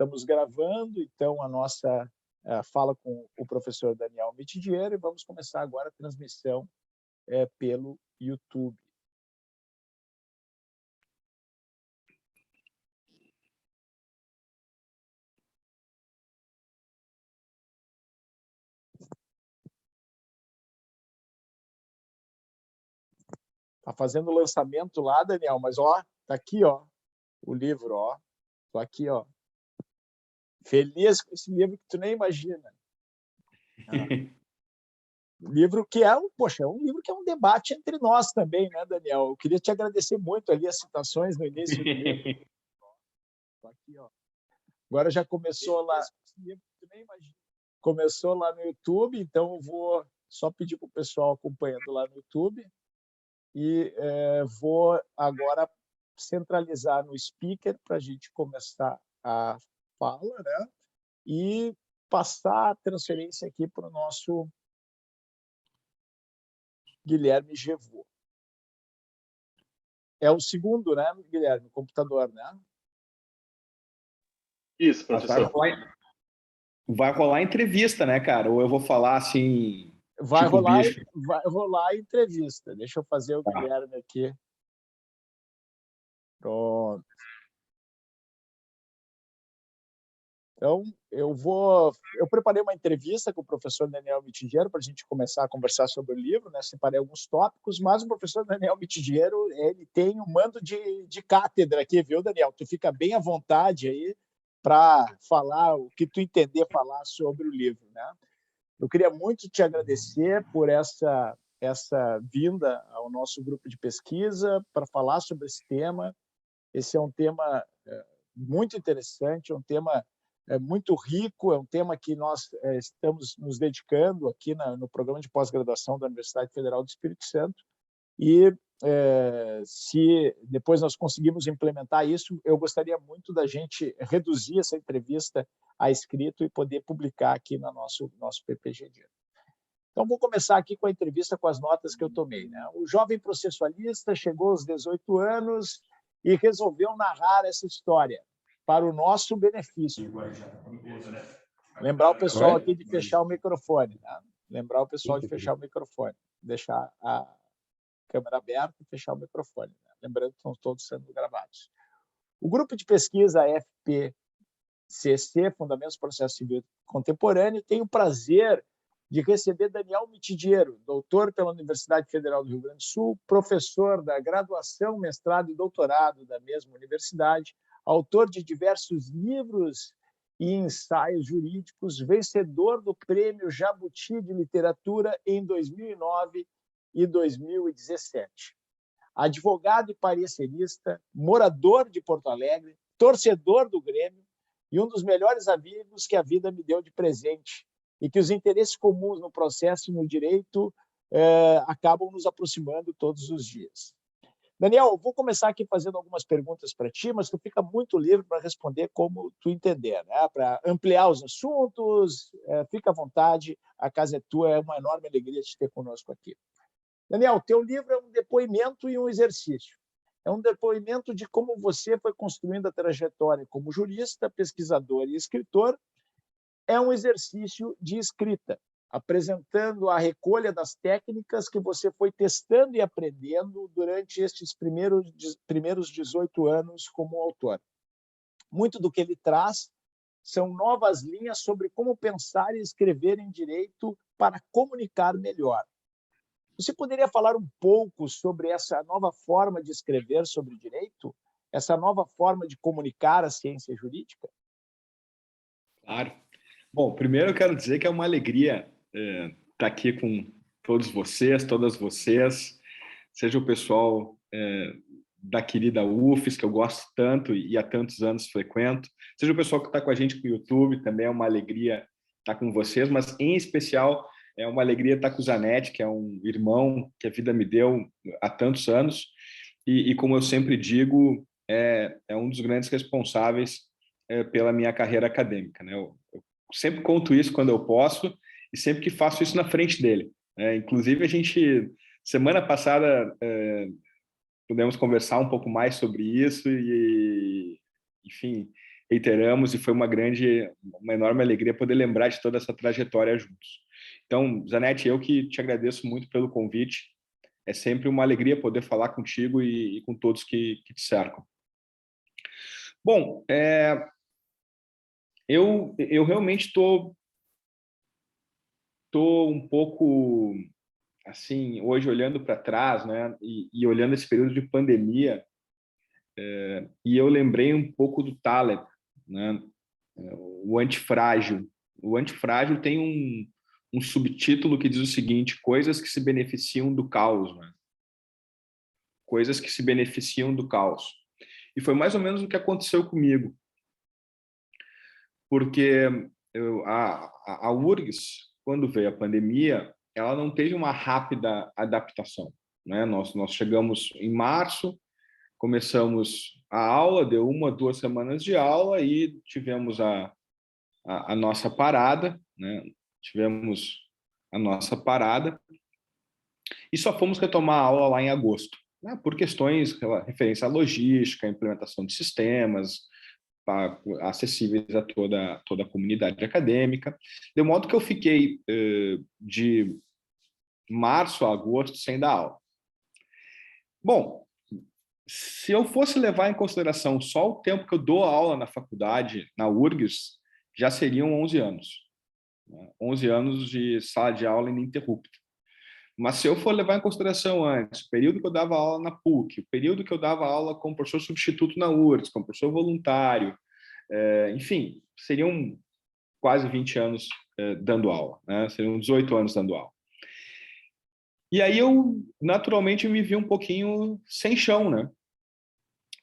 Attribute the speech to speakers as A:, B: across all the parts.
A: estamos gravando, então, a nossa fala com o professor Daniel Mitidiero, e vamos começar agora a transmissão pelo YouTube. Está fazendo o lançamento lá, Daniel, mas ó, tá aqui, ó, o livro, ó. Tô aqui, ó. Feliz com esse livro que tu nem imagina. Livro que poxa, é um livro que é um debate entre nós também, né, Daniel? Eu queria te agradecer muito ali as citações no início do livro. Tô aqui, ó. Agora já começou lá, esse livro que tu nem imagina. Começou lá no YouTube, então eu vou só pedir para o pessoal acompanhando lá no YouTube e vou agora centralizar no speaker para a gente começar a fala, né? E passar a transferência aqui para o nosso Guilherme Gevô. É o segundo, né, Guilherme? Computador, né?
B: Isso, professor.
C: Vai rolar entrevista, né, cara? Ou eu vou falar assim...
A: Vai
C: tipo
A: rolar,
C: bicho.
A: vai rolar a entrevista. Deixa eu fazer o Guilherme aqui. Pronto. Então, eu preparei uma entrevista com o professor Daniel Mitidiero para a gente começar a conversar sobre o livro, né? Separei alguns tópicos, mas o professor Daniel Mitidiero, ele tem um mando de cátedra aqui, viu, Daniel? Tu fica bem à vontade aí para falar o que tu entender falar sobre o livro, né? Eu queria muito te agradecer por essa vinda ao nosso grupo de pesquisa para falar sobre esse tema. Esse é um tema muito interessante, é um tema muito rico, é um tema que nós estamos nos dedicando aqui no programa de pós-graduação da Universidade Federal do Espírito Santo. E se depois nós conseguimos implementar isso, eu gostaria muito da gente reduzir essa entrevista a escrito e poder publicar aqui no nosso PPG. Então, vou começar aqui com a entrevista com as notas que eu tomei, né? O jovem processualista chegou aos 18 anos e resolveu narrar essa história para o nosso benefício. Lembrar o pessoal aqui de fechar o microfone, né? Lembrar o pessoal de fechar o microfone, deixar a câmera aberta e fechar o microfone, né? Lembrando que estão todos sendo gravados. O grupo de pesquisa FPCC, Fundamentos do Processo Civil Contemporâneo, tem o prazer de receber Daniel Mitidiero, doutor pela Universidade Federal do Rio Grande do Sul, professor da graduação, mestrado e doutorado da mesma universidade, autor de diversos livros e ensaios jurídicos, vencedor do Prêmio Jabuti de Literatura em 2009 e 2017. Advogado e parecerista, morador de Porto Alegre, torcedor do Grêmio e um dos melhores amigos que a vida me deu de presente, e que os interesses comuns no processo e no direito acabam nos aproximando todos os dias. Daniel, vou começar aqui fazendo algumas perguntas para ti, mas tu fica muito livre para responder como tu entender, né? Para ampliar os assuntos, fica à vontade, a casa é tua, é uma enorme alegria te ter conosco aqui. Daniel, teu livro é um depoimento e um exercício. É um depoimento de como você foi construindo a trajetória como jurista, pesquisador e escritor. É um exercício de escrita, apresentando a recolha das técnicas que você foi testando e aprendendo durante estes primeiros 18 anos como autor. Muito do que ele traz são novas linhas sobre como pensar e escrever em direito para comunicar melhor. Você poderia falar um pouco sobre essa nova forma de escrever sobre direito? Essa nova forma de comunicar a ciência jurídica?
C: Claro. Bom, primeiro eu quero dizer que é uma alegria estar aqui com todos vocês, todas vocês, seja o pessoal da querida UFES, que eu gosto tanto e há tantos anos frequento, seja o pessoal que está com a gente no YouTube, também é uma alegria estar com vocês, mas em especial é uma alegria estar com o Zanetti, que é um irmão que a vida me deu há tantos anos, e como eu sempre digo, é um dos grandes responsáveis pela minha carreira acadêmica, né? Eu sempre conto isso quando eu posso e sempre que faço isso na frente dele. Inclusive, a gente, semana passada, pudemos conversar um pouco mais sobre isso e, enfim, reiteramos, e foi uma enorme alegria poder lembrar de toda essa trajetória juntos. Então, Zanetti, eu que te agradeço muito pelo convite. É sempre uma alegria poder falar contigo e com todos que te cercam. Bom, eu realmente estou um pouco, assim, hoje olhando para trás, né, e olhando esse período de pandemia, e eu lembrei um pouco do Taleb, né, o antifrágil. O antifrágil tem um subtítulo que diz o seguinte: coisas que se beneficiam do caos, né? Coisas que se beneficiam do caos. E foi mais ou menos o que aconteceu comigo, porque a URGS, quando veio a pandemia, ela não teve uma rápida adaptação, né? Nós chegamos em março, começamos a aula, deu 1, 2 semanas de aula e tivemos a nossa parada, né? Tivemos a nossa parada e só fomos retomar a aula lá em agosto, né? Por questões referentes à logística, implementação de sistemas acessíveis a toda a comunidade acadêmica, de modo que eu fiquei de março a agosto sem dar aula. Bom, se eu fosse levar em consideração só o tempo que eu dou aula na faculdade, na URGS, já seriam 11 anos. 11 anos de sala de aula ininterrupta. Mas se eu for levar em consideração antes, o período que eu dava aula na PUC, o período que eu dava aula como professor substituto na URGS, como professor voluntário, enfim, seriam quase 20 anos dando aula, né? Seriam 18 anos dando aula. E aí eu, naturalmente, me vi um pouquinho sem chão, né?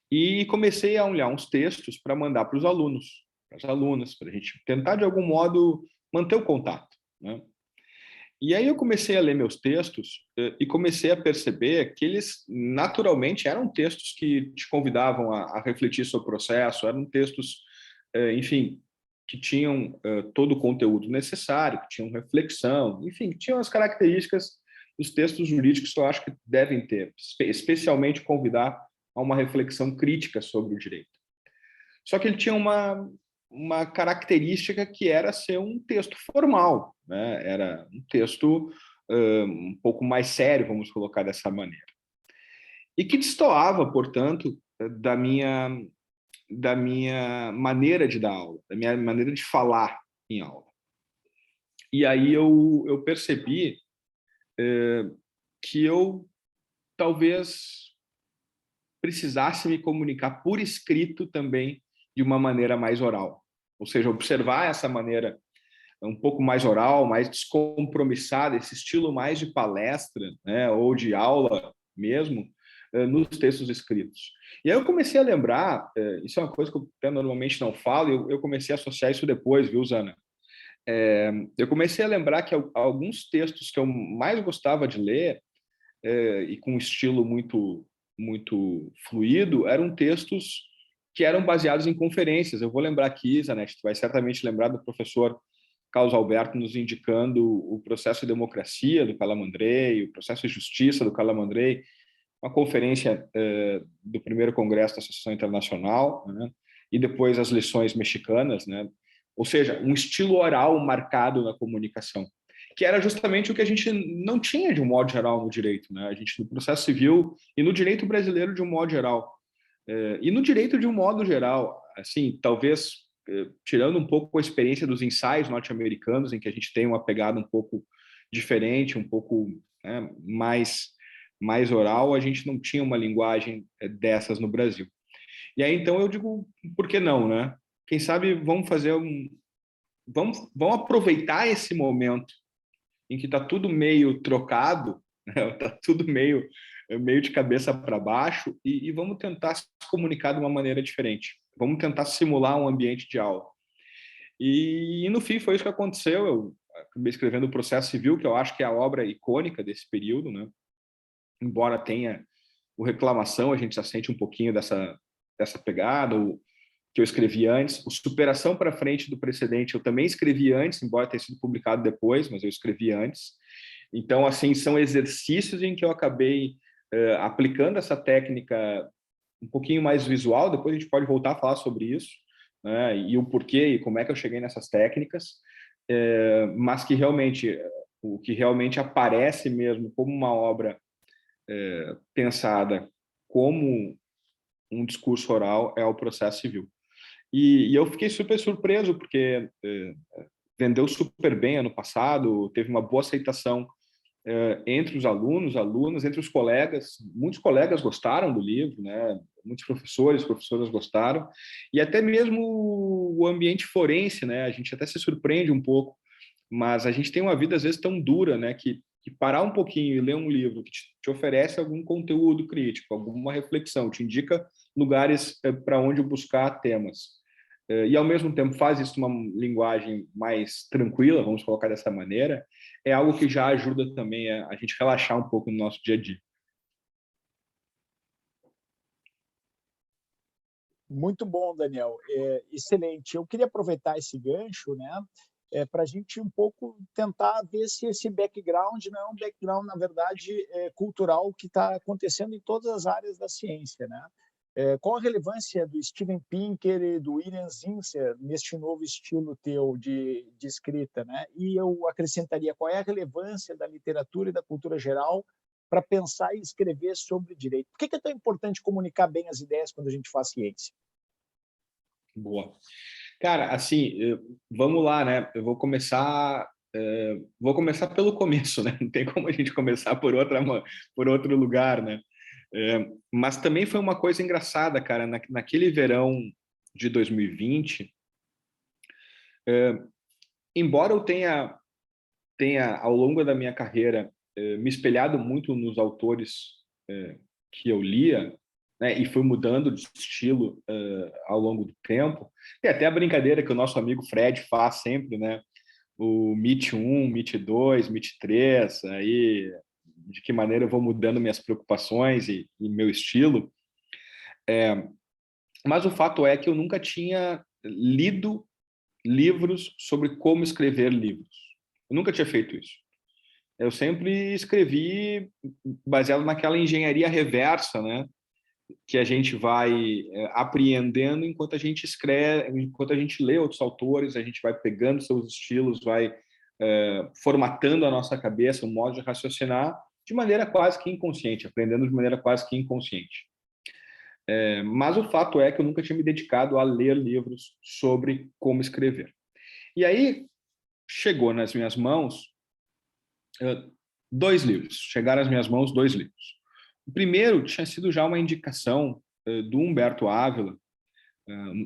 C: E comecei a olhar uns textos para mandar para os alunos, para as alunas, para a gente tentar, de algum modo, manter o contato, né? E aí eu comecei a ler meus textos e comecei a perceber que eles, naturalmente, eram textos que te convidavam a refletir sobre o processo, eram textos, enfim, que tinham todo o conteúdo necessário, que tinham reflexão, enfim, que tinham as características dos textos jurídicos que eu acho que devem ter, especialmente convidar a uma reflexão crítica sobre o direito. Só que ele tinha uma característica que era ser um texto formal, né? Era um texto um pouco mais sério, vamos colocar dessa maneira. E que destoava, portanto, da minha maneira de dar aula, da minha maneira de falar em aula. E aí eu percebi que eu talvez precisasse me comunicar por escrito também de uma maneira mais oral. Ou seja, observar essa maneira um pouco mais oral, mais descompromissada, esse estilo mais de palestra, né, ou de aula mesmo, nos textos escritos. E aí eu comecei a lembrar, isso é uma coisa que eu até normalmente não falo, eu comecei a associar isso depois, viu, Zana? Eu comecei a lembrar que alguns textos que eu mais gostava de ler, e com um estilo muito fluido, eram textos que eram baseados em conferências. Eu vou lembrar aqui, Zanetti, tu vai certamente lembrar do professor Carlos Alberto nos indicando o processo de democracia do Calamandrei, o processo de justiça do Calamandrei, uma conferência do primeiro congresso da Associação Internacional, né? E depois as lições mexicanas, né? Ou seja, um estilo oral marcado na comunicação, que era justamente o que a gente não tinha de um modo geral no direito, né? A gente no processo civil e no direito brasileiro de um modo geral, e no direito de um modo geral, assim, talvez tirando um pouco a experiência dos ensaios norte-americanos, em que a gente tem uma pegada um pouco diferente, um pouco, né, mais oral, a gente não tinha uma linguagem dessas no Brasil. E aí então eu digo, por que não, né? Quem sabe vamos fazer vamos aproveitar esse momento em que está tudo meio trocado, está tudo meio de cabeça para baixo, e vamos tentar se comunicar de uma maneira diferente. Vamos tentar simular um ambiente de aula. E no fim foi isso que aconteceu. Eu acabei escrevendo o Processo Civil, que eu acho que é a obra icônica desse período, né? Embora tenha o Reclamação, a gente já sente um pouquinho dessa pegada, o que eu escrevi antes. O Superação para Frente do Precedente eu também escrevi antes, embora tenha sido publicado depois, mas eu escrevi antes. Então, assim, são exercícios em que eu acabei aplicando essa técnica um pouquinho mais visual, depois a gente pode voltar a falar sobre isso, né, e o porquê e como é que eu cheguei nessas técnicas, mas que realmente, o que realmente aparece mesmo como uma obra pensada como um discurso oral é o processo civil. E eu fiquei super surpreso, porque vendeu super bem ano passado, teve uma boa aceitação entre os alunos, alunas, entre os colegas. Muitos colegas gostaram do livro, né? Muitos professores, professoras gostaram, e até mesmo o ambiente forense, né? A gente até se surpreende um pouco, mas a gente tem uma vida às vezes tão dura, né? Que parar um pouquinho e ler um livro que te oferece algum conteúdo crítico, alguma reflexão, te indica lugares para onde buscar temas. E ao mesmo tempo faz isso numa linguagem mais tranquila, vamos colocar dessa maneira, é algo que já ajuda também a gente relaxar um pouco no nosso dia a dia.
A: Muito bom, Daniel. Excelente. Eu queria aproveitar esse gancho, né, para a gente um pouco tentar ver se esse background não é um background, na verdade, cultural que está acontecendo em todas as áreas da ciência, né? Qual a relevância do Steven Pinker e do William Zinsser neste novo estilo teu de escrita, né? E eu acrescentaria, qual é a relevância da literatura e da cultura geral para pensar e escrever sobre direito? Por que é tão importante comunicar bem as ideias quando a gente faz ciência?
C: Boa. Cara, assim, vamos lá, né? Eu vou começar pelo começo, né? Não tem como a gente começar por outro lugar, né? Mas também foi uma coisa engraçada, cara, naquele verão de 2020, embora eu tenha ao longo da minha carreira me espelhado muito nos autores que eu lia, né, e fui mudando de estilo ao longo do tempo. Tem até a brincadeira que o nosso amigo Fred faz sempre, né? O MIT 1, MIT 2, MIT 3, aí de que maneira eu vou mudando minhas preocupações e meu estilo. Mas o fato é que eu nunca tinha lido livros sobre como escrever livros. Eu nunca tinha feito isso. Eu sempre escrevi baseado naquela engenharia reversa, né? Que a gente vai apreendendo enquanto a gente escreve, enquanto a gente lê outros autores, a gente vai pegando seus estilos, vai formatando a nossa cabeça, o modo de raciocinar de maneira quase que inconsciente, aprendendo de maneira quase que inconsciente. Mas o fato é que eu nunca tinha me dedicado a ler livros sobre como escrever. E aí chegou nas minhas mãos dois livros. Chegaram às minhas mãos dois livros. O primeiro tinha sido já uma indicação do Humberto Ávila,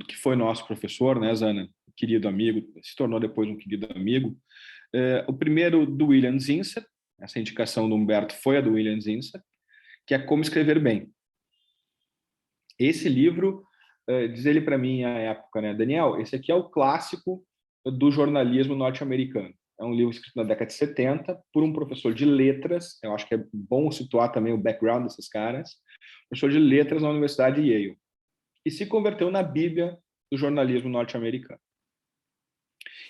C: que foi nosso professor, né, Zana? Querido amigo, se tornou depois um querido amigo. O primeiro do William Zinsser, essa indicação do Humberto foi a do William Zinsser, que é Como Escrever Bem. Esse livro, diz ele para mim à época, né, Daniel, esse aqui é o clássico do jornalismo norte-americano. É um livro escrito na década de 70 por um professor de letras. Eu acho que é bom situar também o background desses caras. Professor de letras na Universidade de Yale. E se converteu na Bíblia do jornalismo norte-americano.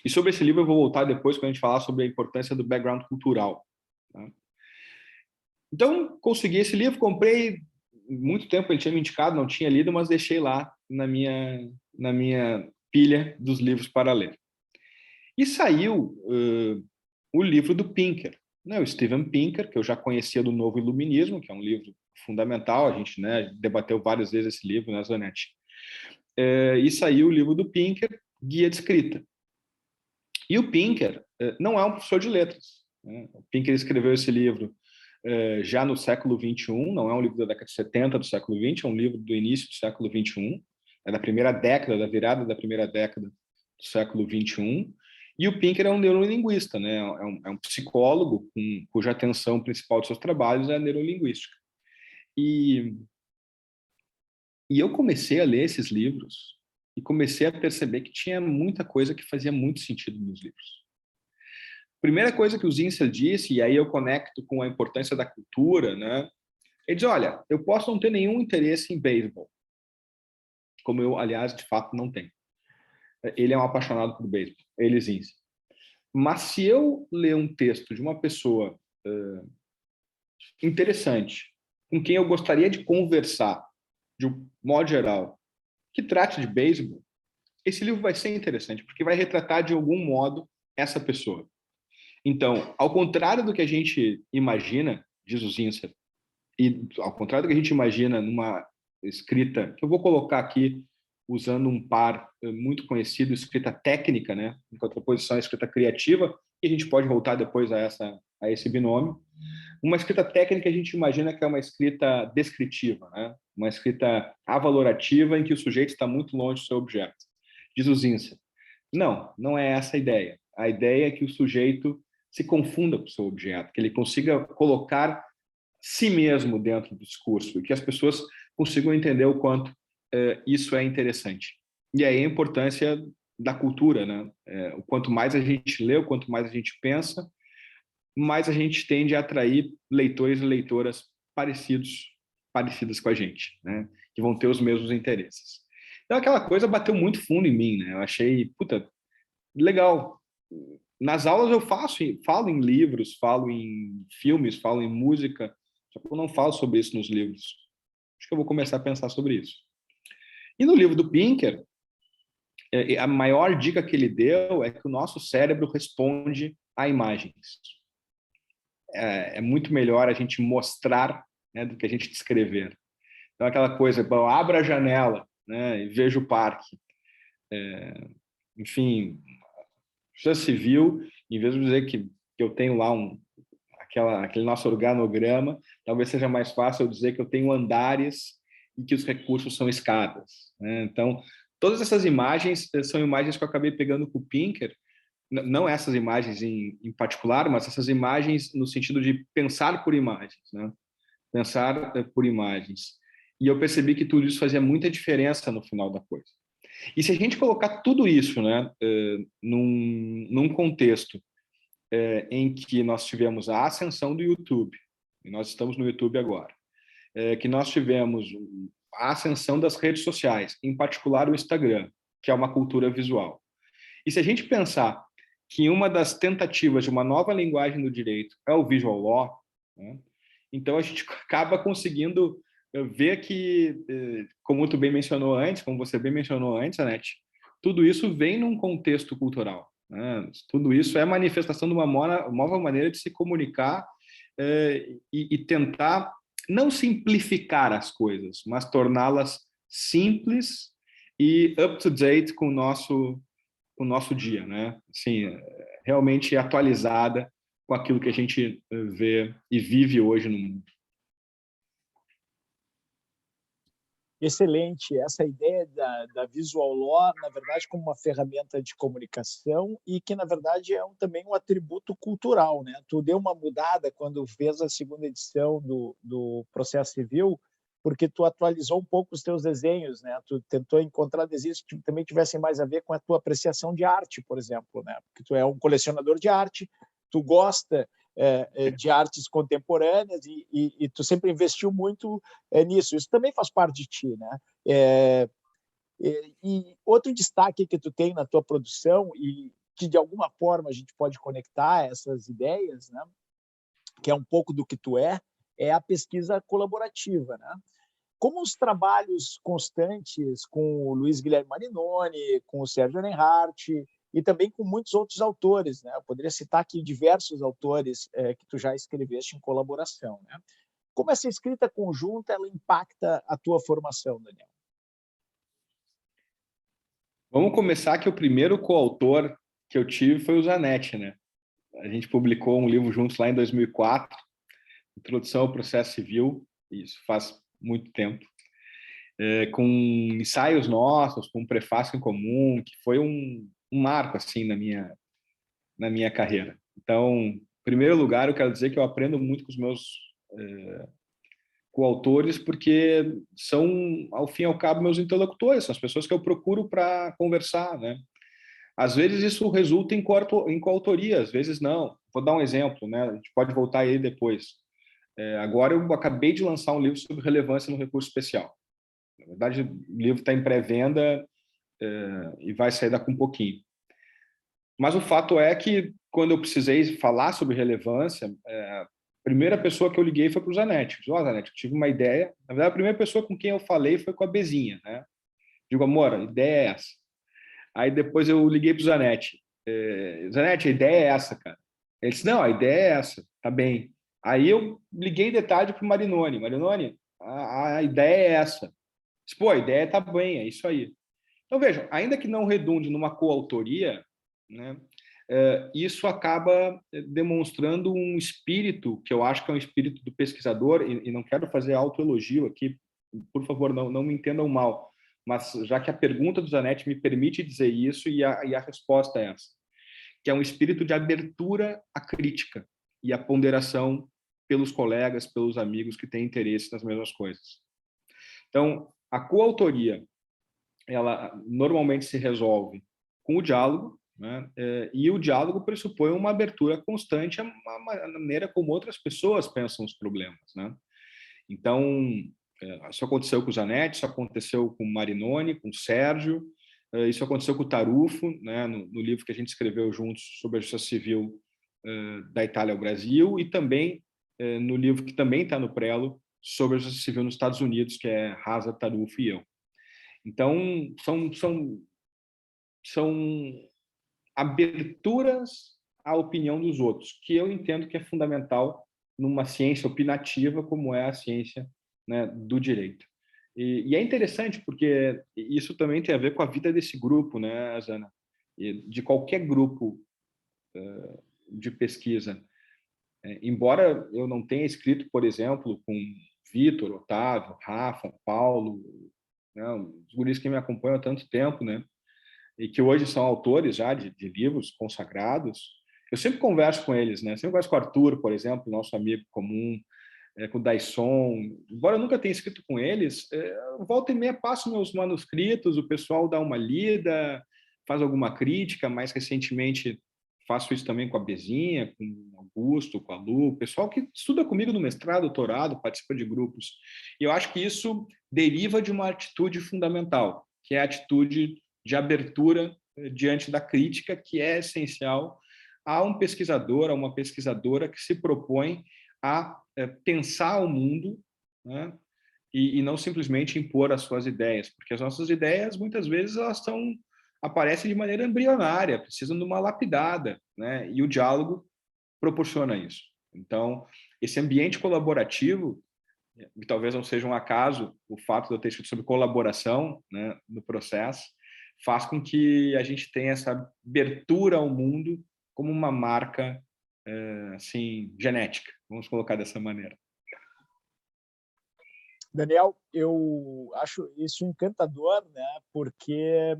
C: E sobre esse livro eu vou voltar depois quando a gente falar sobre a importância do background cultural. Tá? Então, consegui esse livro, comprei. Muito tempo ele tinha me indicado, não tinha lido, mas deixei lá na minha pilha dos livros para ler. E saiu o livro do Pinker, né? O Steven Pinker, que eu já conhecia do Novo Iluminismo, que é um livro fundamental, a gente, né, debateu várias vezes esse livro, né, Zanetti? E saiu o livro do Pinker, Guia de Escrita. E o Pinker não é um professor de letras, né? O Pinker escreveu esse livro já no século XXI, não é um livro da década de 70 do século XX, é um livro do início do século XXI, é da primeira década, da virada da primeira década do século XXI. E o Pinker é um neurolinguista, né? É um psicólogo cuja atenção principal de seus trabalhos é a neurolinguística. E eu comecei a ler esses livros e comecei a perceber que tinha muita coisa que fazia muito sentido nos livros. Primeira coisa que o Zinsser disse, e aí eu conecto com a importância da cultura, né? Ele diz, olha, eu posso não ter nenhum interesse em beisebol, como eu, aliás, de fato, não tenho. Ele é um apaixonado por beisebol, ele Zinsser. Mas se eu ler um texto de uma pessoa interessante, com quem eu gostaria de conversar, de um modo geral, que trate de beisebol, esse livro vai ser interessante, porque vai retratar de algum modo essa pessoa. Então, ao contrário do que a gente imagina, diz o Zinsser, e ao contrário do que a gente imagina numa escrita, que eu vou colocar aqui usando um par muito conhecido, escrita técnica, né, em contraposição à escrita criativa, e a gente pode voltar depois a esse binômio. Uma escrita técnica a gente imagina que é uma escrita descritiva, né, uma escrita avalorativa em que o sujeito está muito longe do seu objeto. Diz o Zinsser. Não é essa a ideia. A ideia é que o sujeito se confunda com o seu objeto, que ele consiga colocar si mesmo dentro do discurso e que as pessoas consigam entender o quanto isso é interessante. E aí a importância da cultura, né? O quanto mais a gente lê, o quanto mais a gente pensa, mais a gente tende a atrair leitores e leitoras parecidas com a gente, né? Que vão ter os mesmos interesses. Então aquela coisa bateu muito fundo em mim, né? Eu achei, puta, legal. Nas aulas eu falo em livros, falo em filmes, falo em música, só que eu não falo sobre isso nos livros. Acho que eu vou começar a pensar sobre isso. E no livro do Pinker, a maior dica que ele deu é que o nosso cérebro responde a imagens. É muito melhor a gente mostrar, né, do que a gente descrever. Então, aquela coisa, bom, abra a janela, né, e veja o parque. Enfim, já se viu, em vez de dizer que eu tenho lá aquele nosso organograma, talvez seja mais fácil eu dizer que eu tenho andares e que os recursos são escadas, né? Então, todas essas imagens são imagens que eu acabei pegando com o Pinker, não essas imagens em particular, mas essas imagens no sentido de pensar por imagens, né? Pensar por imagens. E eu percebi que tudo isso fazia muita diferença no final da coisa. E se a gente colocar tudo isso, né, num contexto em que nós tivemos a ascensão do YouTube, e nós estamos no YouTube agora, que nós tivemos a ascensão das redes sociais, em particular o Instagram, que é uma cultura visual. E se a gente pensar que uma das tentativas de uma nova linguagem do direito é o visual law, né, então a gente acaba conseguindo ver que, como tu bem mencionou antes, como você bem mencionou antes, Anete, tudo isso vem num contexto cultural, né? Tudo isso é manifestação de uma nova maneira de se comunicar e tentar não simplificar as coisas, mas torná-las simples e up-to-date com o nosso dia, né? Assim, realmente atualizada com aquilo que a gente vê e vive hoje no mundo.
A: Excelente. Essa ideia da visual law, na verdade, como uma ferramenta de comunicação e que, na verdade, é também um atributo cultural, né? Tu deu uma mudada quando fez a segunda edição do Processo Civil, porque tu atualizou um pouco os teus desenhos, né? Tu tentou encontrar desenhos que também tivessem mais a ver com a tua apreciação de arte, por exemplo, né? Porque tu é um colecionador de arte, tu gosta de artes contemporâneas e tu sempre investiu muito nisso. Isso também faz parte de ti, né? E outro destaque que tu tem na tua produção e que de alguma forma a gente pode conectar essas ideias, né? Que é um pouco do que tu é a pesquisa colaborativa, né? Como os trabalhos constantes com o Luiz Guilherme Marinoni, com o Sérgio Reinhardt e também com muitos outros autores, né? Eu poderia citar aqui diversos autores que tu já escreveste em colaboração, né? Como essa escrita conjunta ela impacta a tua formação, Daniel?
C: Vamos começar que o primeiro coautor que eu tive foi o Zanetti, né? A gente publicou um livro juntos lá em 2004, Introdução ao Processo Civil, isso faz muito tempo, com ensaios nossos, com um prefácio em comum, que foi um marco assim na minha carreira. Então, em primeiro lugar, eu quero dizer que eu aprendo muito com os meus coautores, porque são, ao fim e ao cabo, meus interlocutores, são as pessoas que eu procuro para conversar, né? Às vezes isso resulta em coautoria, às vezes não. Vou dar um exemplo, né? A gente pode voltar aí depois. Agora eu acabei de lançar um livro sobre relevância no recurso especial. Na verdade, o livro está em pré-venda e vai sair daqui um pouquinho. Mas o fato é que, quando eu precisei falar sobre relevância, a primeira pessoa que eu liguei foi para o Zanetti. Eu disse, Zanetti, eu tive uma ideia. Na verdade, a primeira pessoa com quem eu falei foi com a Bezinha, né? Digo, amor, a ideia é essa. Aí depois eu liguei para o Zanetti. Zanetti, a ideia é essa, cara. Ele disse, não, a ideia é essa, tá bem. Aí eu liguei de tarde para o Marinoni. Marinoni, a ideia é essa. Disse, pô, a ideia tá bem, é isso aí. Então, vejam, ainda que não redunde numa coautoria, né, isso acaba demonstrando um espírito, que eu acho que é um espírito do pesquisador, e não quero fazer autoelogio aqui, por favor, não me entendam mal, mas já que a pergunta do Zanetti me permite dizer isso, e a resposta é essa, que é um espírito de abertura à crítica e à ponderação pelos colegas, pelos amigos que têm interesse nas mesmas coisas. Então, a coautoria, ela normalmente se resolve com o diálogo, né? E o diálogo pressupõe uma abertura constante à maneira como outras pessoas pensam os problemas, né? Então, isso aconteceu com o Zanetti, isso aconteceu com o Marinoni, com o Sérgio, isso aconteceu com o Tarufo, né? No livro que a gente escreveu juntos sobre a justiça civil da Itália ao Brasil, e também no livro que também está no prelo sobre a justiça civil nos Estados Unidos, que é Hazard, Tarufo e eu. Então, são aberturas à opinião dos outros, que eu entendo que é fundamental numa ciência opinativa como é a ciência, né, do direito. E é interessante porque isso também tem a ver com a vida desse grupo, né, Zana? De qualquer grupo de pesquisa. Embora eu não tenha escrito, por exemplo, com Vitor, Otávio, Rafa, Paulo, né, os guris que me acompanham há tanto tempo, né, e que hoje são autores já de livros consagrados, eu sempre converso com eles, né? Sempre converso com o Arthur, por exemplo, nosso amigo comum, com o Daisson. Embora eu nunca tenha escrito com eles, volta e meia passo meus manuscritos, o pessoal dá uma lida, faz alguma crítica. Mais recentemente faço isso também com a Bezinha, com o Augusto, com a Lu, o pessoal que estuda comigo no mestrado, doutorado, participa de grupos. E eu acho que isso deriva de uma atitude fundamental, que é a atitude de abertura diante da crítica, que é essencial a um pesquisador, a uma pesquisadora que se propõe a pensar o mundo, né, e não simplesmente impor as suas ideias, porque as nossas ideias, muitas vezes, aparecem de maneira embrionária, precisam de uma lapidada, né, e o diálogo proporciona isso. Então, esse ambiente colaborativo, que talvez não seja um acaso o fato de eu ter escrito sobre colaboração, né, no processo, faz com que a gente tenha essa abertura ao mundo como uma marca assim, genética, vamos colocar dessa maneira.
A: Daniel, eu acho isso encantador, né? Porque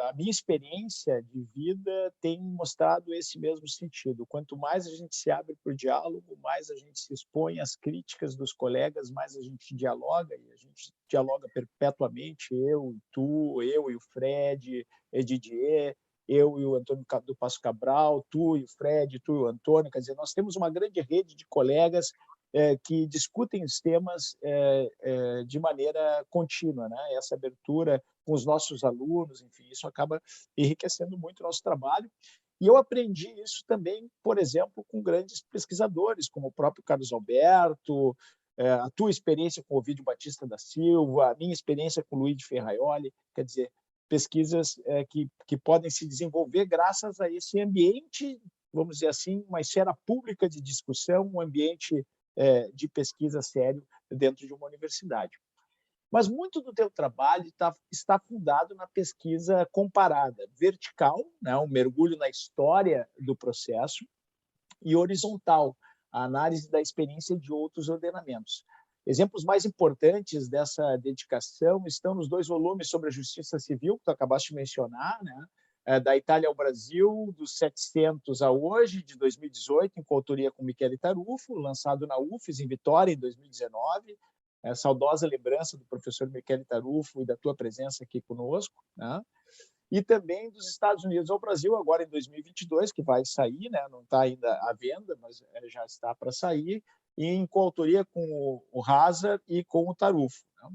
A: a minha experiência de vida tem mostrado esse mesmo sentido. Quanto mais a gente se abre para o diálogo, mais a gente se expõe às críticas dos colegas, mais a gente dialoga, e a gente dialoga perpetuamente, eu, tu, eu e o Fred, Didier, eu e o Antônio do Passo Cabral, tu e o Fred, tu e o Antônio. Quer dizer, nós temos uma grande rede de colegas que discutem os temas de maneira contínua, né? Essa abertura com os nossos alunos, enfim, isso acaba enriquecendo muito o nosso trabalho. E eu aprendi isso também, por exemplo, com grandes pesquisadores, como o próprio Carlos Alberto, a tua experiência com o Ovidio Batista da Silva, a minha experiência com o Luigi Ferraioli, quer dizer, pesquisas que podem se desenvolver graças a esse ambiente, vamos dizer assim, uma esfera pública de discussão, um ambiente de pesquisa sério dentro de uma universidade. Mas muito do teu trabalho está fundado na pesquisa comparada, vertical, né, um mergulho na história do processo, e horizontal, a análise da experiência de outros ordenamentos. Exemplos mais importantes dessa dedicação estão nos 2 volumes sobre a justiça civil, que tu acabaste de mencionar, né? Da Itália ao Brasil, dos 700 a hoje, de 2018, em coautoria com Michele Tarufo, lançado na UFES, em Vitória, em 2019. Saudosa lembrança do professor Michele Tarufo e da tua presença aqui conosco, né? E também dos Estados Unidos ao Brasil, agora em 2022, que vai sair, né? Não está ainda à venda, mas já está para sair, em coautoria com o Hazard e com o Tarufo. Né?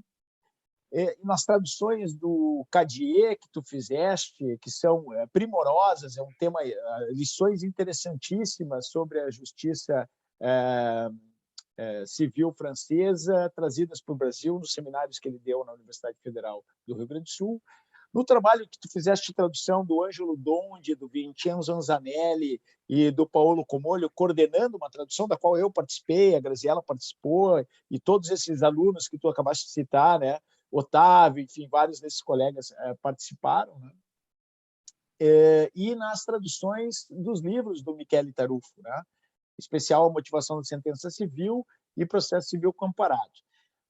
A: E nas traduções do Cadier que tu fizeste, que são primorosas, é um tema, lições interessantíssimas sobre a justiça civil francesa, trazidas para o Brasil nos seminários que ele deu na Universidade Federal do Rio Grande do Sul. No trabalho que tu fizeste de tradução do Ângelo Dondi, do Vincenzo Anzanelli e do Paolo Comolho, coordenando uma tradução da qual eu participei, a Graziella participou, e todos esses alunos que tu acabaste de citar, né? Otávio, enfim, vários desses colegas participaram, né? E nas traduções dos livros do Michele Tarufo, né? Especial a Motivação da Sentença Civil e Processo Civil Comparado.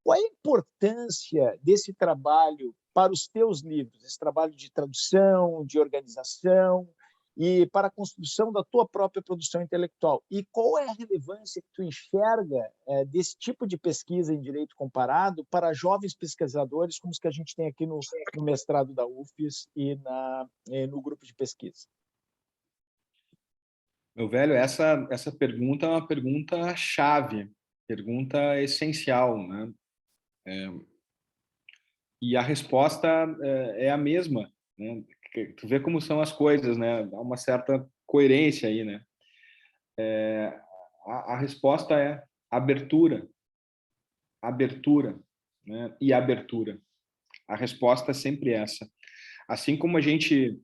A: Qual é a importância desse trabalho para os teus livros, esse trabalho de tradução, de organização e para a construção da tua própria produção intelectual? E qual é a relevância que tu enxerga desse tipo de pesquisa em direito comparado para jovens pesquisadores como os que a gente tem aqui no mestrado da UFES e no grupo de pesquisa?
C: Meu velho, essa pergunta é uma pergunta chave, pergunta essencial, né? E a resposta é a mesma, né? Tu vê como são as coisas, né? Há uma certa coerência aí, né? A resposta é abertura, abertura, né? E abertura. A resposta é sempre essa. Assim como a gente,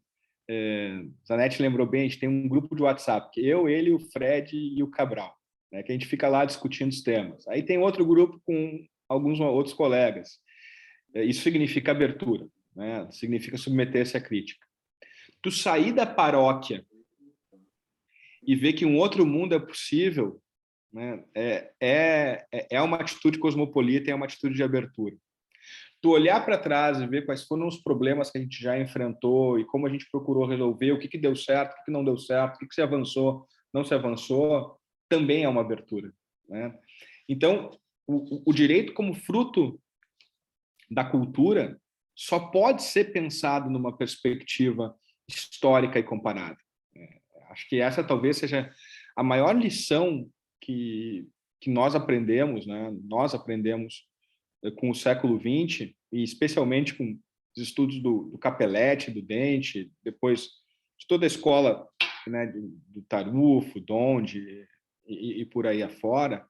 C: Zanetti lembrou bem, a gente tem um grupo de WhatsApp, que eu, ele, o Fred e o Cabral, né? Que a gente fica lá discutindo os temas. Aí tem outro grupo com alguns outros colegas. Isso significa abertura, né? Significa submeter-se à crítica. Tu sair da paróquia e ver que um outro mundo é possível, né? É uma atitude cosmopolita, é uma atitude de abertura. Tu olhar para trás e ver quais foram os problemas que a gente já enfrentou e como a gente procurou resolver, o que deu certo, o que não deu certo, o que se avançou, não se avançou, também é uma abertura, né? Então, o direito como fruto da cultura só pode ser pensado numa perspectiva histórica e comparada. Acho que essa talvez seja a maior lição que nós aprendemos, né? Nós aprendemos com o século XX, e especialmente com os estudos do Capelletti, do Dente, depois de toda a escola, né, do Tarufo, Dondi e por aí afora,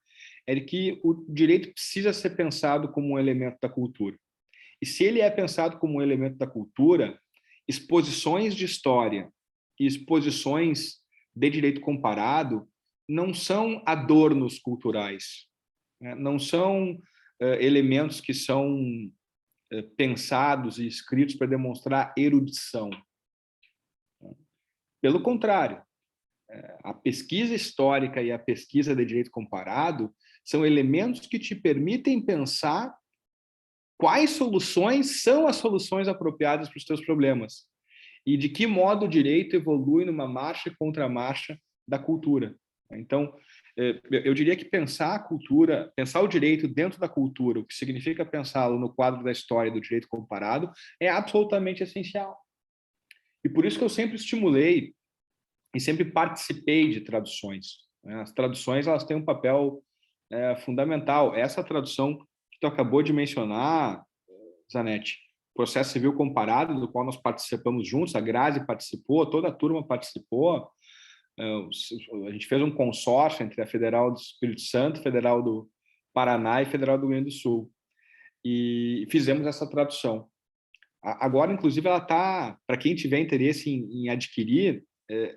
C: é de que o direito precisa ser pensado como um elemento da cultura. E se ele é pensado como um elemento da cultura, exposições de história e exposições de direito comparado não são adornos culturais, né? Não são elementos que são pensados e escritos para demonstrar erudição. Pelo contrário, a pesquisa histórica e a pesquisa de direito comparado são elementos que te permitem pensar quais soluções são as soluções apropriadas para os teus problemas e de que modo o direito evolui numa marcha e contramarcha da cultura. Então, eu diria que pensar a cultura, pensar o direito dentro da cultura, o que significa pensá-lo no quadro da história do direito comparado, é absolutamente essencial. E por isso que eu sempre estimulei e sempre participei de traduções. As traduções, elas têm um papel fundamental. Essa tradução que tu acabou de mencionar, Zanetti, processo civil comparado, do qual nós participamos juntos, a Grazi participou, toda a turma participou, a gente fez um consórcio entre a Federal do Espírito Santo, Federal do Paraná e Federal do Rio Grande do Sul, e fizemos essa tradução. Agora, inclusive, ela está, para quem tiver interesse em adquirir,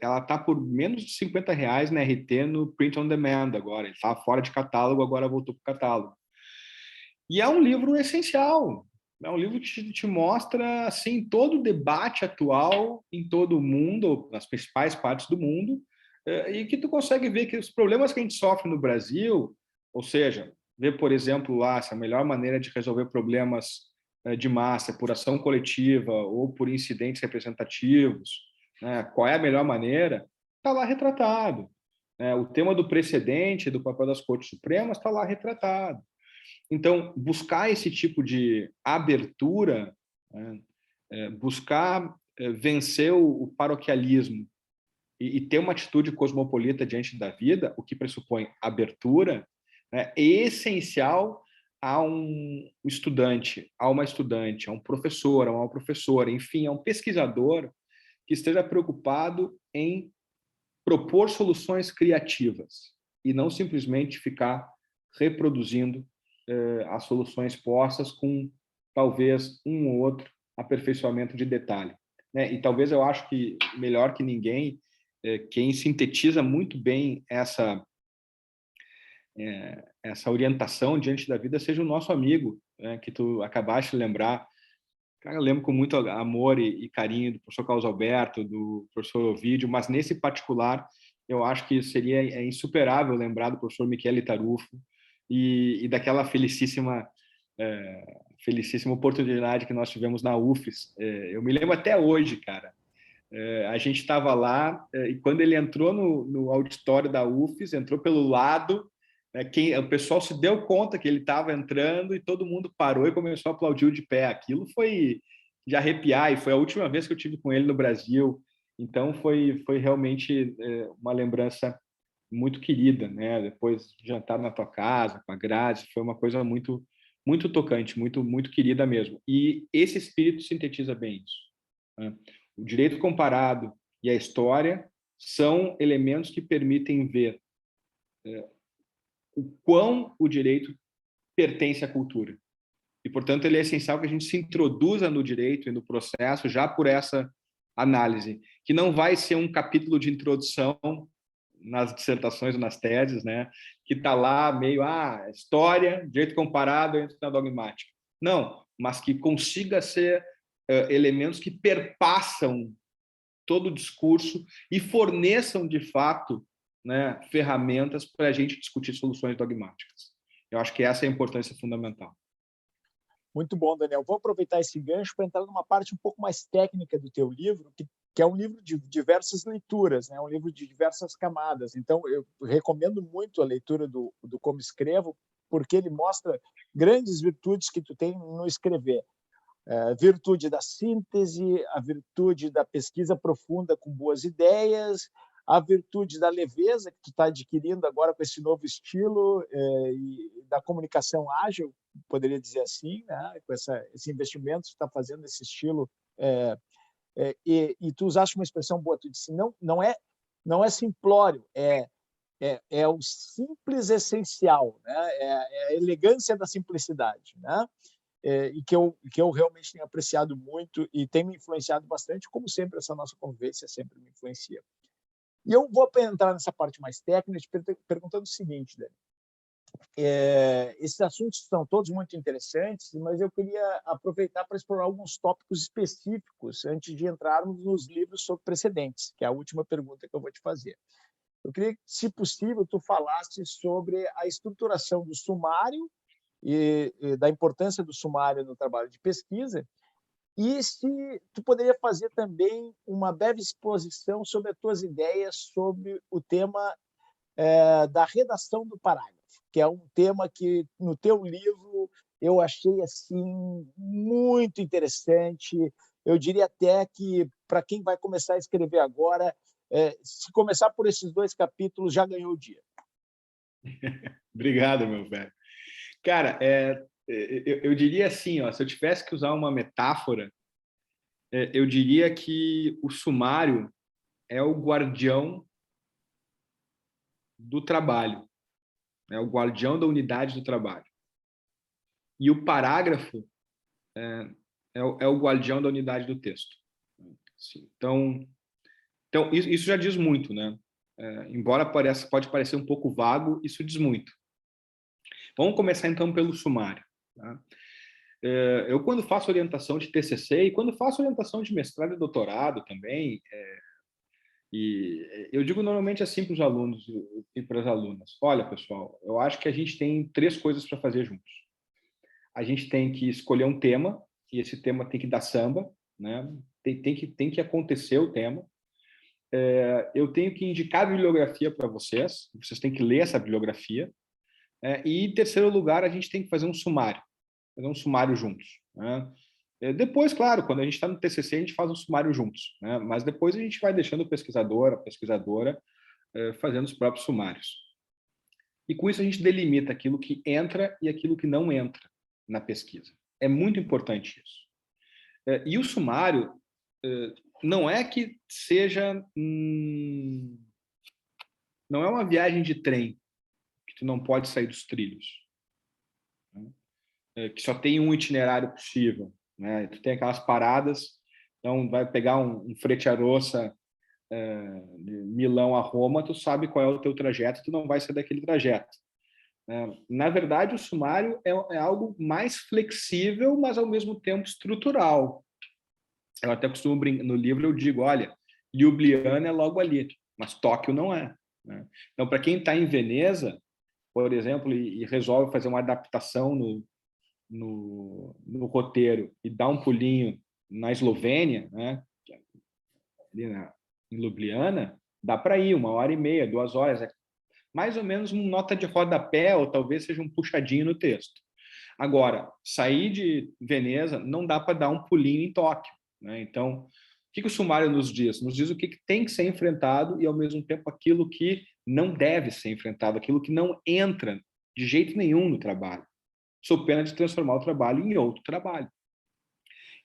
C: ela está por menos de R$50 na RT no Print on Demand agora. Ele estava fora de catálogo, agora voltou para o catálogo. E é um livro essencial. É um livro que te mostra assim, todo o debate atual em todo o mundo, nas principais partes do mundo, e que tu consegue ver que os problemas que a gente sofre no Brasil, ou seja, ver, por exemplo, lá se a melhor maneira de resolver problemas de massa é por ação coletiva ou por incidentes representativos, né? Qual é a melhor maneira? Está lá retratado. O tema do precedente, do papel das Cortes Supremas, está lá retratado. Então, buscar esse tipo de abertura, né, buscar vencer o paroquialismo e ter uma atitude cosmopolita diante da vida, o que pressupõe abertura, né, é essencial a um estudante, a uma estudante, a um professor, a uma professora, enfim, a um pesquisador que esteja preocupado em propor soluções criativas e não simplesmente ficar reproduzindo as soluções postas com talvez um ou outro aperfeiçoamento de detalhe, né? E talvez eu acho que, melhor que ninguém, quem sintetiza muito bem essa orientação diante da vida seja o nosso amigo, né, que tu acabaste de lembrar. Cara, eu lembro com muito amor e carinho do professor Carlos Alberto, do professor Ovídio, mas nesse particular eu acho que seria insuperável lembrar do professor Michele Tarufo e daquela felicíssima oportunidade que nós tivemos na UFES. Eu me lembro até hoje, cara. A gente estava lá e quando ele entrou no auditório da UFES, entrou pelo lado, né, o pessoal se deu conta que ele estava entrando e todo mundo parou e começou a aplaudir de pé. Aquilo foi de arrepiar e foi a última vez que eu tive com ele no Brasil. Então foi realmente uma lembrança muito querida, né? Depois de jantar na tua casa com a Grazi, foi uma coisa muito muito tocante, muito querida mesmo. E esse espírito sintetiza bem isso, né? O direito comparado e a história são elementos que permitem ver o quão o direito pertence à cultura. E, portanto, ele é essencial que a gente se introduza no direito e no processo já por essa análise, que não vai ser um capítulo de introdução nas dissertações ou nas teses, né, que está lá meio, história, direito comparado entre na dogmática. Não, mas que consiga ser elementos que perpassam todo o discurso e forneçam, de fato, né, ferramentas para a gente discutir soluções dogmáticas. Eu acho que essa é a importância fundamental.
A: Muito bom, Daniel. Vou aproveitar esse gancho para entrar numa parte um pouco mais técnica do teu livro, que é um livro de diversas leituras, né? Um livro de diversas camadas. Então, eu recomendo muito a leitura do Como Escrevo, porque ele mostra grandes virtudes que tu tem no escrever. Virtude da síntese, a virtude da pesquisa profunda com boas ideias, a virtude da leveza que tu está adquirindo agora com esse novo estilo e da comunicação ágil, poderia dizer assim, né? Com esse investimento que tu está fazendo nesse estilo. E tu usaste uma expressão boa, tu disse, não é simplório, é o simples essencial, né? É a elegância da simplicidade, né? E que eu realmente tenho apreciado muito e tem me influenciado bastante, como sempre essa nossa convivência sempre me influencia. E eu vou entrar nessa parte mais técnica te perguntando o seguinte, Dani. Esses assuntos são todos muito interessantes, mas eu queria aproveitar para explorar alguns tópicos específicos antes de entrarmos nos livros sobre precedentes, que é a última pergunta que eu vou te fazer. Eu queria que, se possível, tu falasse sobre a estruturação do sumário e da importância do sumário no trabalho de pesquisa, e se tu poderia fazer também uma breve exposição sobre as tuas ideias sobre o tema da redação do parágrafo, que é um tema que no teu livro eu achei assim muito interessante. Eu diria até que para quem vai começar a escrever agora, se começar por esses 2 capítulos já ganhou o dia.
C: Obrigado, meu velho. Cara, eu diria assim, ó, se eu tivesse que usar uma metáfora, eu diria que o sumário é o guardião do trabalho, é o guardião da unidade do trabalho. E o parágrafo é o guardião da unidade do texto. Então isso já diz muito, né? Embora pode parecer um pouco vago, isso diz muito. Vamos começar então pelo sumário. Tá? Eu, quando faço orientação de TCC e quando faço orientação de mestrado e doutorado também, e eu digo normalmente assim para os alunos e para as alunas: olha, pessoal, eu acho que a gente tem 3 coisas para fazer juntos. A gente tem que escolher um tema, e esse tema tem que dar samba, né? Tem que acontecer o tema. Eu tenho que indicar a bibliografia para vocês têm que ler essa bibliografia. E, em terceiro lugar, a gente tem que fazer um sumário juntos, né? Depois, claro, quando a gente está no TCC, a gente faz um sumário juntos, né? Mas depois a gente vai deixando o pesquisador, a pesquisadora, fazendo os próprios sumários. E com isso a gente delimita aquilo que entra e aquilo que não entra na pesquisa. É muito importante isso. E o sumário não é que seja... não é uma viagem de trem que tu não pode sair dos trilhos, né? Que só tem um itinerário possível. né? Tu tem aquelas paradas, então vai pegar um frete a roça de Milão a Roma, tu sabe qual é o teu trajeto, tu não vai sair daquele trajeto. Na verdade, o sumário é algo mais flexível, mas ao mesmo tempo estrutural. Eu até costumo brincar, no livro eu digo, olha, Ljubljana é logo ali, mas Tóquio não é, né? Então, para quem está em Veneza, por exemplo, e resolve fazer uma adaptação no roteiro e dar um pulinho na Eslovênia, né, ali em Ljubljana, dá para ir 1h30, 2 horas. É mais ou menos uma nota de rodapé, ou talvez seja um puxadinho no texto. Agora, sair de Veneza não dá para dar um pulinho em Tóquio, né? Então, o que o sumário nos diz? Nos diz o que tem que ser enfrentado e, ao mesmo tempo, aquilo que não deve ser enfrentado, aquilo que não entra de jeito nenhum no trabalho, sob pena de transformar o trabalho em outro trabalho.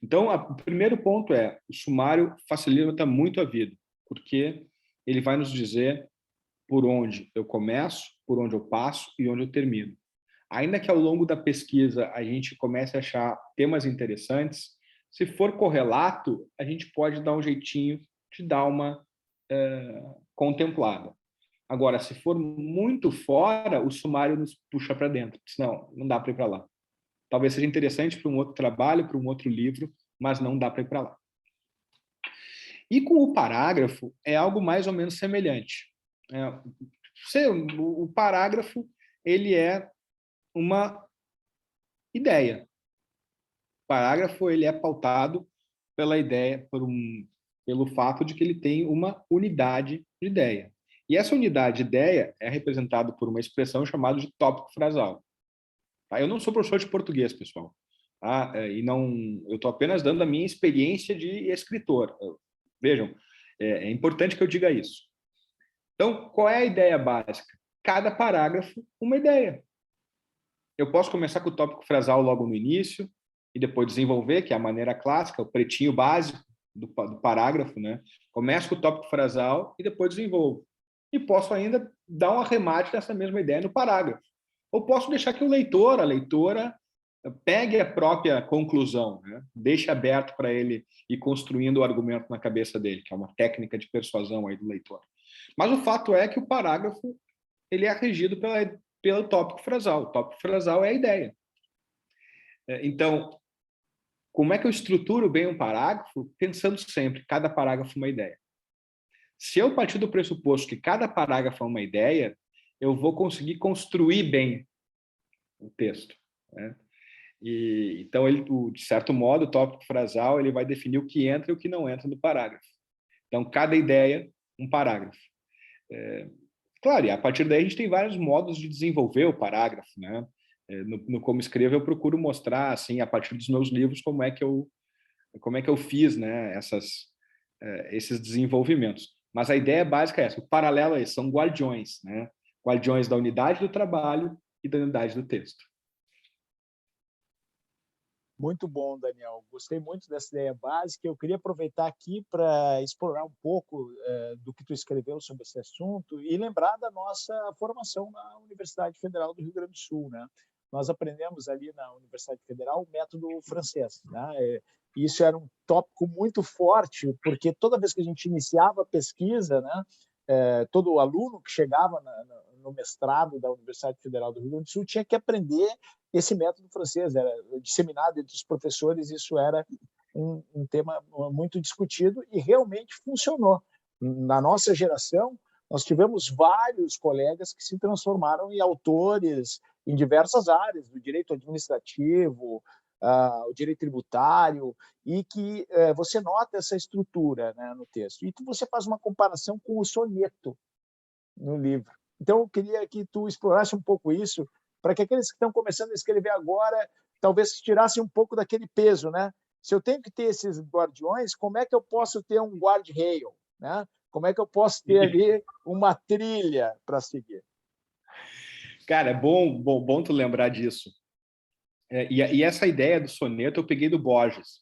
C: Então, o primeiro ponto é, o sumário facilita muito a vida, porque ele vai nos dizer por onde eu começo, por onde eu passo e onde eu termino. Ainda que ao longo da pesquisa a gente comece a achar temas interessantes, se for correlato, a gente pode dar um jeitinho de dar uma contemplada. Agora, se for muito fora, o sumário nos puxa para dentro. Senão, não dá para ir para lá. Talvez seja interessante para um outro trabalho, para um outro livro, mas não dá para ir para lá. E com o parágrafo é algo mais ou menos semelhante. O parágrafo ele é uma ideia. O parágrafo ele é pautado pela ideia, pelo fato de que ele tem uma unidade de ideia. E essa unidade de ideia é representada por uma expressão chamada de tópico frasal. Tá? Eu não sou professor de português, pessoal. Tá? E não, eu estou apenas dando a minha experiência de escritor. Vejam, é importante que eu diga isso. Então, qual é a ideia básica? Cada parágrafo, uma ideia. Eu posso começar com o tópico frasal logo no início e depois desenvolver, que é a maneira clássica, o pretinho básico do parágrafo, né? Começo com o tópico frasal e depois desenvolvo. E posso ainda dar um arremate dessa mesma ideia no parágrafo. Ou posso deixar que o leitor, a leitora, pegue a própria conclusão, né? Deixe aberto para ele ir construindo o argumento na cabeça dele, que é uma técnica de persuasão aí do leitor. Mas o fato é que o parágrafo ele é regido pelo tópico frasal. O tópico frasal é a ideia. Então, como é que eu estruturo bem um parágrafo? Pensando sempre, cada parágrafo é uma ideia. Se eu partir do pressuposto que cada parágrafo é uma ideia, eu vou conseguir construir bem o texto, né? E, então, de certo modo, o tópico frasal ele vai definir o que entra e o que não entra no parágrafo. Então, cada ideia, um parágrafo. Claro, e a partir daí a gente tem vários modos de desenvolver o parágrafo, né? No Como Escrevo eu procuro mostrar, assim, a partir dos meus livros, como é que eu fiz, né, esses desenvolvimentos. Mas a ideia básica é essa, o paralelo é esse, são guardiões, né? Guardiões da unidade do trabalho e da unidade do texto.
A: Muito bom, Daniel. Gostei muito dessa ideia básica. Eu queria aproveitar aqui para explorar um pouco do que tu escreveu sobre esse assunto e lembrar da nossa formação na Universidade Federal do Rio Grande do Sul, né? Nós aprendemos ali na Universidade Federal o método francês, né? Isso era um tópico muito forte, porque toda vez que a gente iniciava a pesquisa, né, todo aluno que chegava no mestrado da Universidade Federal do Rio Grande do Sul tinha que aprender esse método francês, era disseminado entre os professores, isso era um tema muito discutido e realmente funcionou. Na nossa geração, nós tivemos vários colegas que se transformaram em autores em diversas áreas, do direito administrativo, o direito tributário, e que você nota essa estrutura, né, no texto. E você faz uma comparação com o soneto no livro. Então, eu queria que tu explorasse um pouco isso, para que aqueles que estão começando a escrever agora talvez tirassem um pouco daquele peso, né? Se eu tenho que ter esses guardiões, como é que eu posso ter um guard-rail, né? Como é que eu posso ter ali uma trilha para seguir?
C: Cara, é bom tu lembrar disso. E essa ideia do soneto eu peguei do Borges.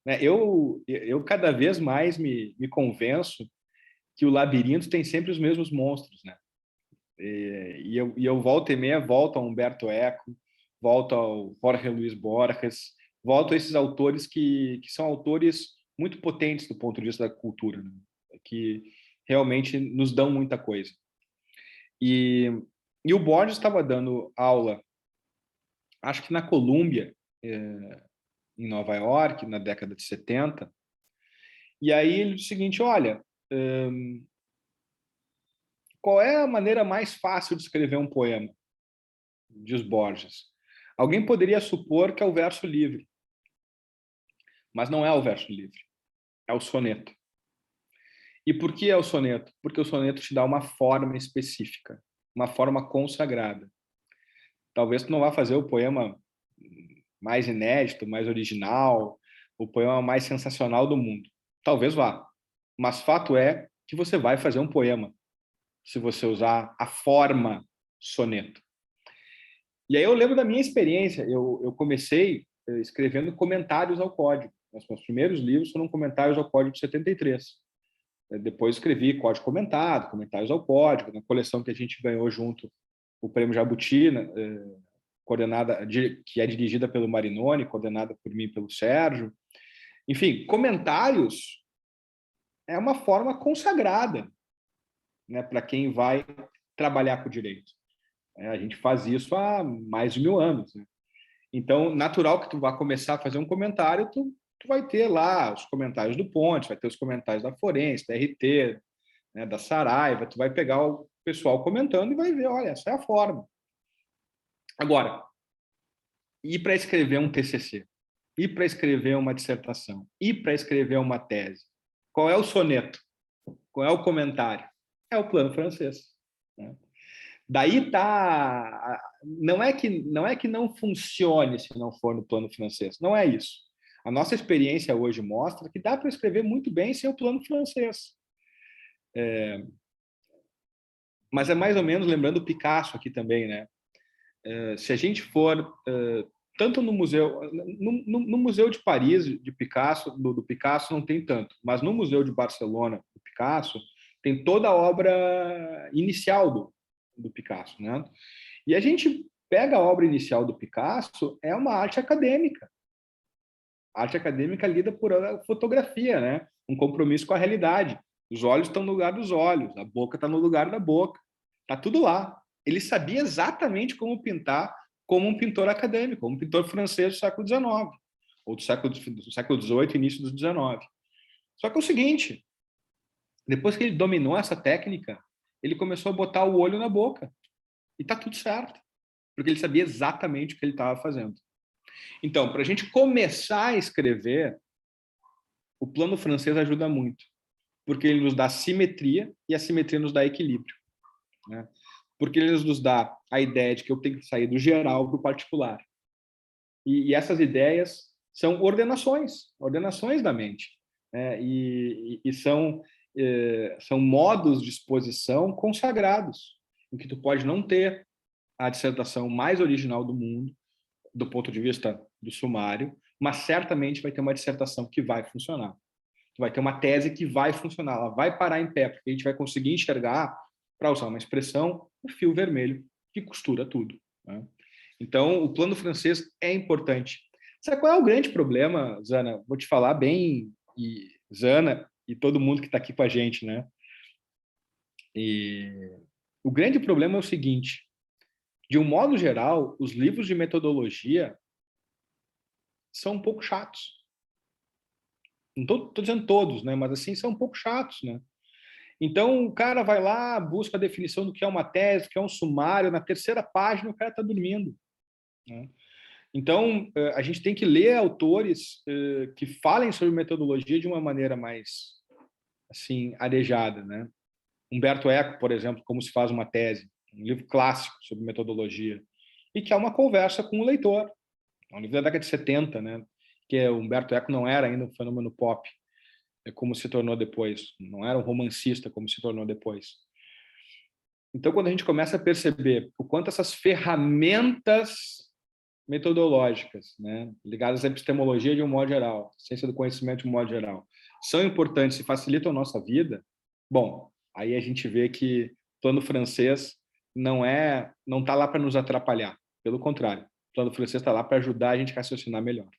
C: Eu cada vez mais me convenço que o labirinto tem sempre os mesmos monstros, né? E eu volta e meia volto ao Humberto Eco, volto ao Jorge Luis Borges, volto a esses autores que são autores muito potentes do ponto de vista da cultura, né? Que realmente nos dão muita coisa. E o Borges estava dando aula, acho que na Colômbia, em Nova York, na década de 70, e aí ele disse o seguinte, olha, qual é a maneira mais fácil de escrever um poema? Diz Borges. Alguém poderia supor que é o verso livre, mas não é o verso livre, é o soneto. E por que é o soneto? Porque o soneto te dá uma forma específica, uma forma consagrada. Talvez tu não vá fazer o poema mais inédito, mais original, o poema mais sensacional do mundo. Talvez vá. Mas fato é que você vai fazer um poema se você usar a forma soneto. E aí eu lembro da minha experiência. Eu comecei escrevendo comentários ao código. Os meus primeiros livros foram comentários ao código de 73. Depois escrevi código comentado, comentários ao código, na coleção que a gente ganhou junto, o Prêmio Jabuti, coordenada, que é dirigida pelo Marinoni, coordenada por mim e pelo Sérgio. Enfim, comentários é uma forma consagrada, né, para quem vai trabalhar com direito. A gente faz isso há mais de 1000 anos. Né? Então, natural que tu vá começar a fazer um comentário, tu vai ter lá os comentários do Pontes, vai ter os comentários da Forense, da RT, né, da Saraiva, tu vai pegar o pessoal comentando e vai ver, olha, essa é a forma. Agora, e para escrever um TCC? E para escrever uma dissertação? E para escrever uma tese? Qual é o soneto? Qual é o comentário? É o plano francês. Né? Daí tá, não é que não funcione se não for no plano francês, não é isso. A nossa experiência hoje mostra que dá para escrever muito bem sem o plano francês. Mas é mais ou menos, lembrando o Picasso aqui também, né? Se a gente for tanto no museu, no museu de Paris de Picasso, do Picasso não tem tanto, mas no museu de Barcelona do Picasso tem toda a obra inicial do Picasso, né? E a gente pega a obra inicial do Picasso, é uma arte acadêmica. A arte acadêmica lida por fotografia, né? Um compromisso com a realidade. Os olhos estão no lugar dos olhos, a boca está no lugar da boca. Está tudo lá. Ele sabia exatamente como pintar como um pintor acadêmico, como um pintor francês do século XIX, ou do século XVIII, início do XIX. Só que é o seguinte, depois que ele dominou essa técnica, ele começou a botar o olho na boca. E está tudo certo, porque ele sabia exatamente o que ele estava fazendo. Então, para a gente começar a escrever, o plano francês ajuda muito, porque ele nos dá simetria e a simetria nos dá equilíbrio. Né? Porque ele nos dá a ideia de que eu tenho que sair do geral para o particular. E essas ideias são ordenações da mente. Né? E são modos de exposição consagrados, em que tu pode não ter a dissertação mais original do mundo, do ponto de vista do sumário, mas certamente vai ter uma dissertação que vai funcionar. Tu vai ter uma tese que vai funcionar, ela vai parar em pé, porque a gente vai conseguir enxergar, para usar uma expressão, o fio vermelho que costura tudo. Né? Então, o plano francês é importante. Sabe qual é o grande problema, Zana? Vou te falar bem, Zana e todo mundo que está aqui com a gente, né? E o grande problema é o seguinte: de um modo geral, os livros de metodologia são um pouco chatos. Não estou dizendo todos, né? Mas assim, são um pouco chatos, né? Então, o cara vai lá, busca a definição do que é uma tese, do que é um sumário, na terceira página o cara está dormindo. Né? Então, a gente tem que ler autores que falem sobre metodologia de uma maneira mais, assim, arejada, né? Humberto Eco, por exemplo, Como se faz uma tese, um livro clássico sobre metodologia, e que é uma conversa com o leitor. É um livro da década de 70, né? Que Humberto Eco não era ainda um fenômeno pop, como se tornou depois. Não era um romancista, como se tornou depois. Então, quando a gente começa a perceber o quanto essas ferramentas metodológicas, né, ligadas à epistemologia de um modo geral, ciência do conhecimento de um modo geral, são importantes e facilitam a nossa vida, bom, aí a gente vê que o plano francês não está lá para nos atrapalhar, pelo contrário, o plano francês está lá para ajudar a gente a raciocinar melhor.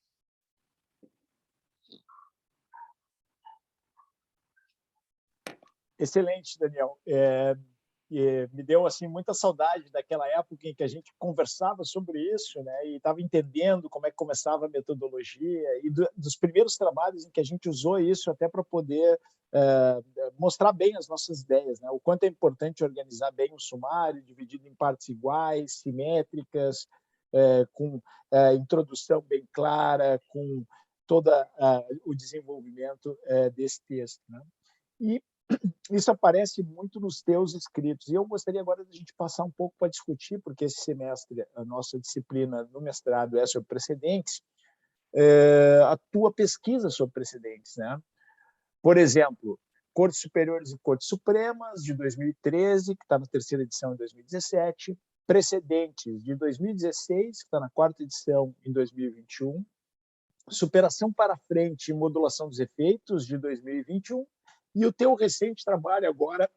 A: Excelente, Daniel. E me deu assim muita saudade daquela época em que a gente conversava sobre isso, né? E estava entendendo como é que começava a metodologia e dos primeiros trabalhos em que a gente usou isso até para poder mostrar bem as nossas ideias, né? O quanto é importante organizar bem o sumário, dividido em partes iguais, simétricas, com introdução bem clara, com todo o desenvolvimento desse texto, né? E isso aparece muito nos teus escritos. E eu gostaria agora de a gente passar um pouco para discutir, porque esse semestre, a nossa disciplina no mestrado é sobre precedentes, a tua pesquisa sobre precedentes, né? Por exemplo, Cortes Superiores e Cortes Supremas, de 2013, que está na terceira edição em 2017, Precedentes, de 2016, que está na quarta edição em 2021, Superação para Frente e Modulação dos Efeitos, de 2021, e o teu recente trabalho agora,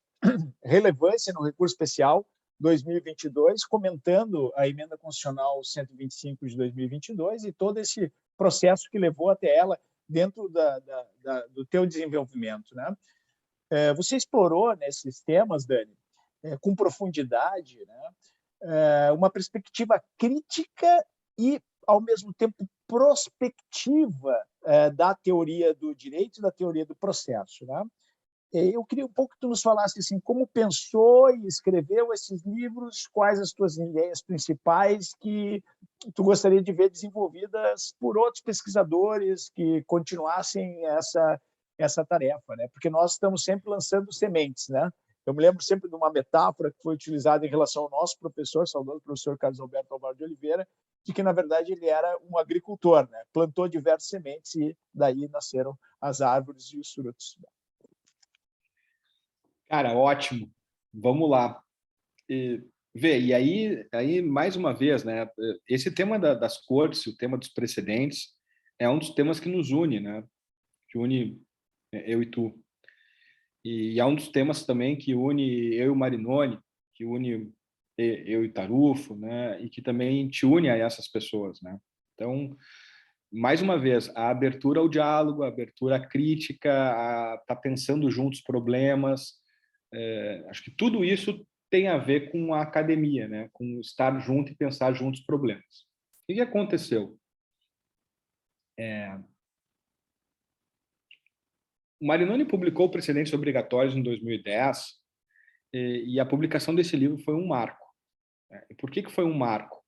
A: Relevância no Recurso Especial, 2022, comentando a Emenda Constitucional 125 de 2022 e todo esse processo que levou até ela dentro do teu desenvolvimento, né? Você explorou nesses temas, Dani, com profundidade, né? Uma perspectiva crítica e, ao mesmo tempo, prospectiva da teoria do direito e da teoria do processo, né? Eu queria um pouco que tu nos falasse assim, como pensou e escreveu esses livros, quais as tuas ideias principais que tu gostaria de ver desenvolvidas por outros pesquisadores que continuassem essa tarefa, né? Porque nós estamos sempre lançando sementes, né? Eu me lembro sempre de uma metáfora que foi utilizada em relação ao nosso professor, saudoso professor Carlos Alberto Alvaro de Oliveira, de que, na verdade, ele era um agricultor, né? Plantou diversas sementes e daí nasceram as árvores e os frutos.
C: Cara, ótimo. Vamos lá. E aí, mais uma vez, né? Esse tema das cortes, o tema dos precedentes, é um dos temas que nos une, né? Que une eu e tu. E é um dos temas também que une eu e o Marinoni, que une eu e Tarufo, né? E que também te une a essas pessoas, né? Então, mais uma vez, a abertura ao diálogo, a abertura à crítica, a estar pensando juntos problemas, acho que tudo isso tem a ver com a academia, né? Com estar junto e pensar juntos problemas. O que aconteceu? O Marinoni publicou Precedentes Obrigatórios em 2010 e a publicação desse livro foi um marco. E por que foi um marco?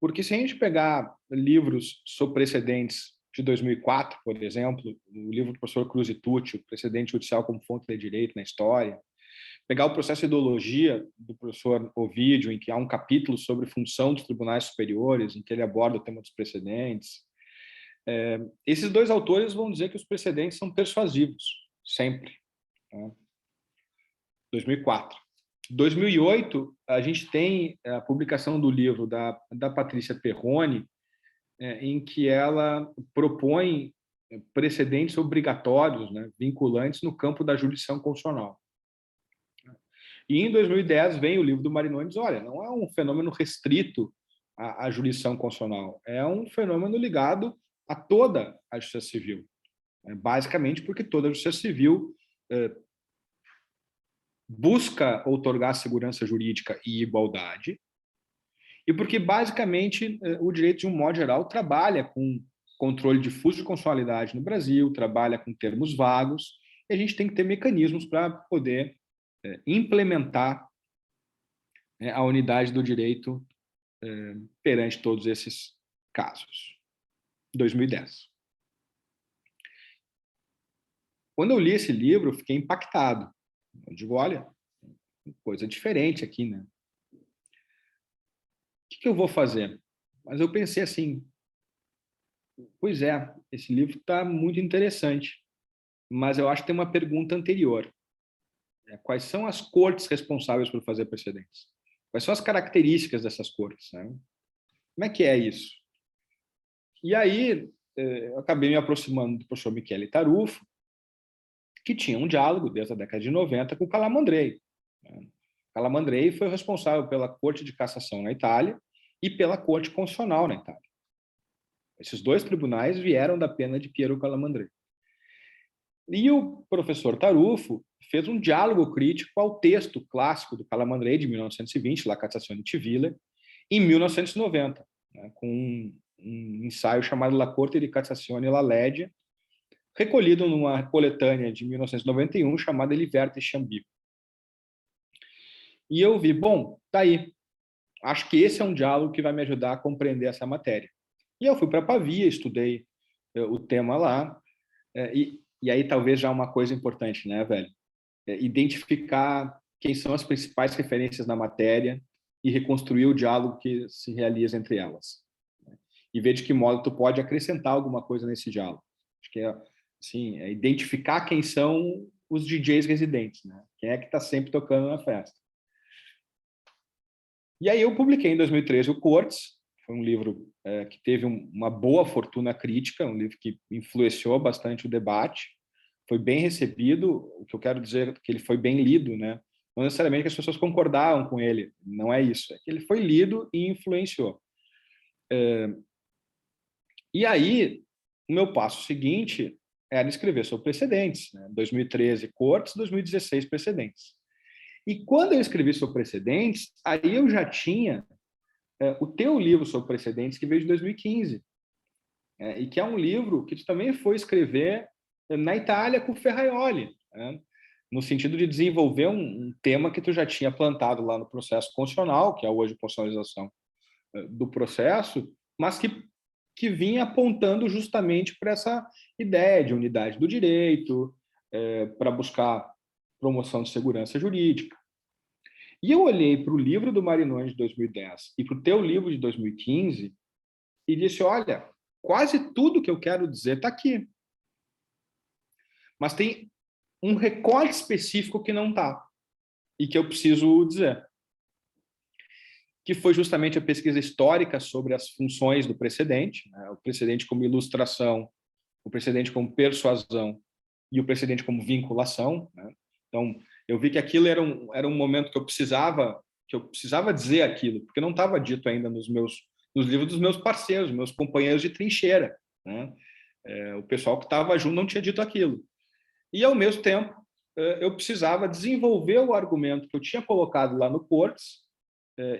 C: Porque se a gente pegar livros sobre precedentes de 2004, por exemplo, o livro do professor Cruz e Tucci, Precedente Judicial como Fonte de Direito na História, pegar o processo de ideologia do professor Ovidio, em que há um capítulo sobre função dos tribunais superiores, em que ele aborda o tema dos precedentes. Esses dois autores vão dizer que os precedentes são persuasivos, sempre. 2004. 2008, a gente tem a publicação do livro da Patrícia Perrone, em que ela propõe precedentes obrigatórios, né, vinculantes no campo da jurisdição constitucional. E em 2010 vem o livro do Marinoni e diz, olha, não é um fenômeno restrito à jurisdição constitucional, é um fenômeno ligado a toda a justiça civil. Basicamente porque toda a justiça civil busca outorgar segurança jurídica e igualdade, e porque, basicamente, o direito, de um modo geral, trabalha com controle difuso de constitucionalidade no Brasil, trabalha com termos vagos, e a gente tem que ter mecanismos para poder implementar a unidade do direito perante todos esses casos. 2010. Quando eu li esse livro, eu fiquei impactado. Eu digo, olha, coisa diferente aqui, né? O que eu vou fazer? Mas eu pensei assim, pois é, esse livro está muito interessante, mas eu acho que tem uma pergunta anterior. Quais são as cortes responsáveis por fazer precedentes? Quais são as características dessas cortes? Né? Como é que é isso? E aí, eu acabei me aproximando do professor Michele Tarufo, que tinha um diálogo desde a década de 90 com o Calamandrei. Calamandrei foi responsável pela Corte de Cassação na Itália e pela Corte Constitucional na Itália. Esses dois tribunais vieram da pena de Piero Calamandrei. E o professor Tarufo fez um diálogo crítico ao texto clássico do Calamandrei, de 1920, La Cassazione Civile, em 1990, né, com um ensaio chamado La Corte di Cassazione e la Legge, recolhido numa coletânea de 1991 chamada Liverte Chambi. E eu vi, bom, tá aí. Acho que esse é um diálogo que vai me ajudar a compreender essa matéria. E eu fui para Pavia, estudei o tema lá, e aí talvez já uma coisa importante, né, velho? Identificar quem são as principais referências na matéria e reconstruir o diálogo que se realiza entre elas. E ver de que modo tu pode acrescentar alguma coisa nesse diálogo. Acho que assim, é identificar quem são os DJs residentes, né? Quem é que está sempre tocando na festa. E aí eu publiquei em 2013 o Quartz, foi um livro que teve uma boa fortuna crítica, um livro que influenciou bastante o debate, foi bem recebido, o que eu quero dizer é que ele foi bem lido, né? Não necessariamente que as pessoas concordavam com ele, não é isso, é que ele foi lido e influenciou. E aí, o meu passo seguinte era escrever sobre precedentes, né? 2013 Quartz, 2016 precedentes. E quando eu escrevi sobre precedentes, aí eu já tinha o teu livro sobre precedentes, que veio de 2015, e que é um livro que tu também foi escrever na Itália com o Ferraioli, né? No sentido de desenvolver um tema que tu já tinha plantado lá no processo constitucional, que é hoje a constitucionalização do processo, mas que vinha apontando justamente para essa ideia de unidade do direito, para buscar promoção de segurança jurídica. E eu olhei para o livro do Marinoni de 2010 e para o teu livro de 2015 e disse, olha, quase tudo que eu quero dizer está aqui. Mas tem um recorte específico que não está e que eu preciso dizer. Que foi justamente a pesquisa histórica sobre as funções do precedente, né? O precedente como ilustração, o precedente como persuasão e o precedente como vinculação, né? Então, eu vi que aquilo era um momento que eu precisava dizer aquilo, porque não estava dito ainda nos livros dos meus parceiros, meus companheiros de trincheira, né? O pessoal que estava junto não tinha dito aquilo. E, ao mesmo tempo, eu precisava desenvolver o argumento que eu tinha colocado lá no Quartz,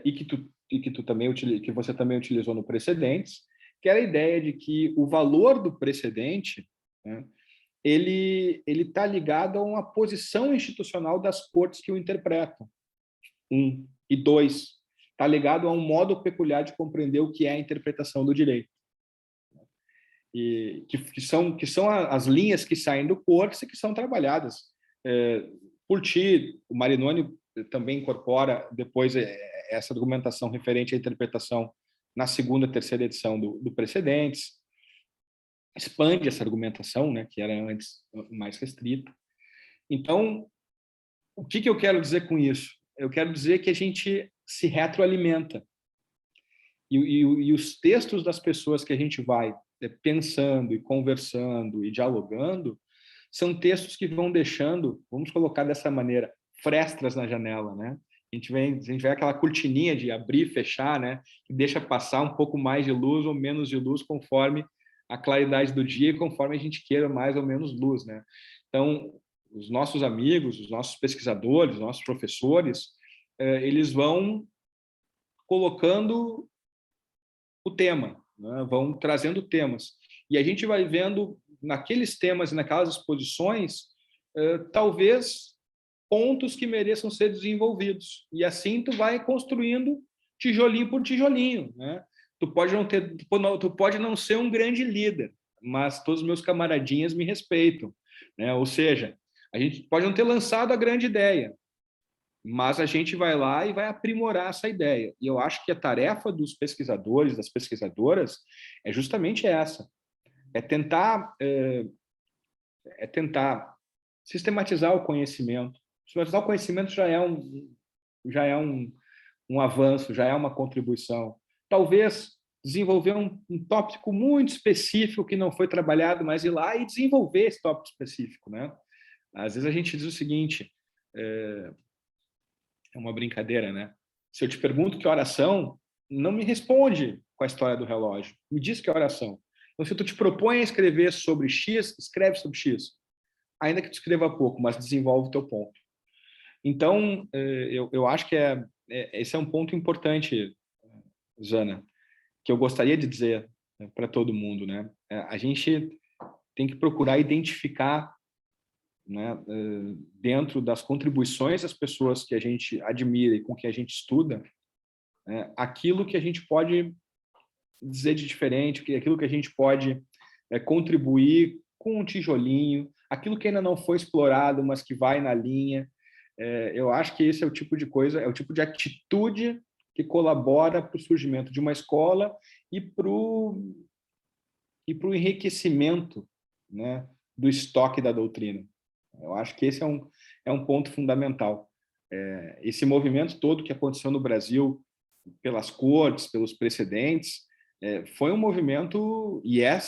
C: e que você também utilizou no precedentes, que era a ideia de que o valor do precedente, né, ele está ligado a uma posição institucional das cortes que o interpretam. E dois, está ligado a um modo peculiar de compreender o que é a interpretação do direito. E que são as linhas que saem do Quartz e que são trabalhadas por ti. O Marinoni também incorpora depois essa argumentação referente à interpretação na segunda e terceira edição do Precedentes, expande essa argumentação, né, que era antes mais restrita. Então, o que eu quero dizer com isso? Eu quero dizer que a gente se retroalimenta. E os textos das pessoas que a gente vai pensando e conversando e dialogando são textos que vão deixando, vamos colocar dessa maneira, frestas na janela, né? A gente vê aquela cortininha de abrir e fechar, né? Que deixa passar um pouco mais de luz ou menos de luz conforme a claridade do dia e conforme a gente queira mais ou menos luz, né? Então, os nossos amigos, os nossos pesquisadores, os nossos professores, eles vão colocando o tema, né? Vão trazendo temas. E a gente vai vendo naqueles temas e naquelas exposições, talvez pontos que mereçam ser desenvolvidos. E assim tu vai construindo tijolinho por tijolinho, né? Tu pode não ser um grande líder, mas todos os meus camaradinhas me respeitam, né? Ou seja, a gente pode não ter lançado a grande ideia, mas a gente vai lá e vai aprimorar essa ideia. E eu acho que a tarefa dos pesquisadores, das pesquisadoras, é justamente essa: é tentar sistematizar o conhecimento. Sistematizar o conhecimento já é um avanço, já é uma contribuição. Talvez desenvolver um tópico muito específico que não foi trabalhado, mas ir lá e desenvolver esse tópico específico, né? Às vezes a gente diz o seguinte, é uma brincadeira, né? Se eu te pergunto que horas são, não me responde com a história do relógio. Me diz que horas são. Então, se tu te propõe a escrever sobre X, escreve sobre X. ainda que tu escreva pouco, mas desenvolve o teu ponto. Então, eu acho que esse é um ponto importante, Jana, que eu gostaria de dizer, né, para todo mundo, né? A gente tem que procurar identificar, né, dentro das contribuições das pessoas que a gente admira e com que a gente estuda, aquilo que a gente pode dizer de diferente, aquilo que a gente pode contribuir com um tijolinho, aquilo que ainda não foi explorado, mas que vai na linha. Eu acho que esse é o tipo de coisa, é o tipo de atitude que colabora para o surgimento de uma escola e para o enriquecimento, né, do estoque da doutrina. Eu acho que esse é um ponto fundamental. Esse movimento todo que aconteceu no Brasil, pelas cortes, pelos precedentes, foi um movimento, e é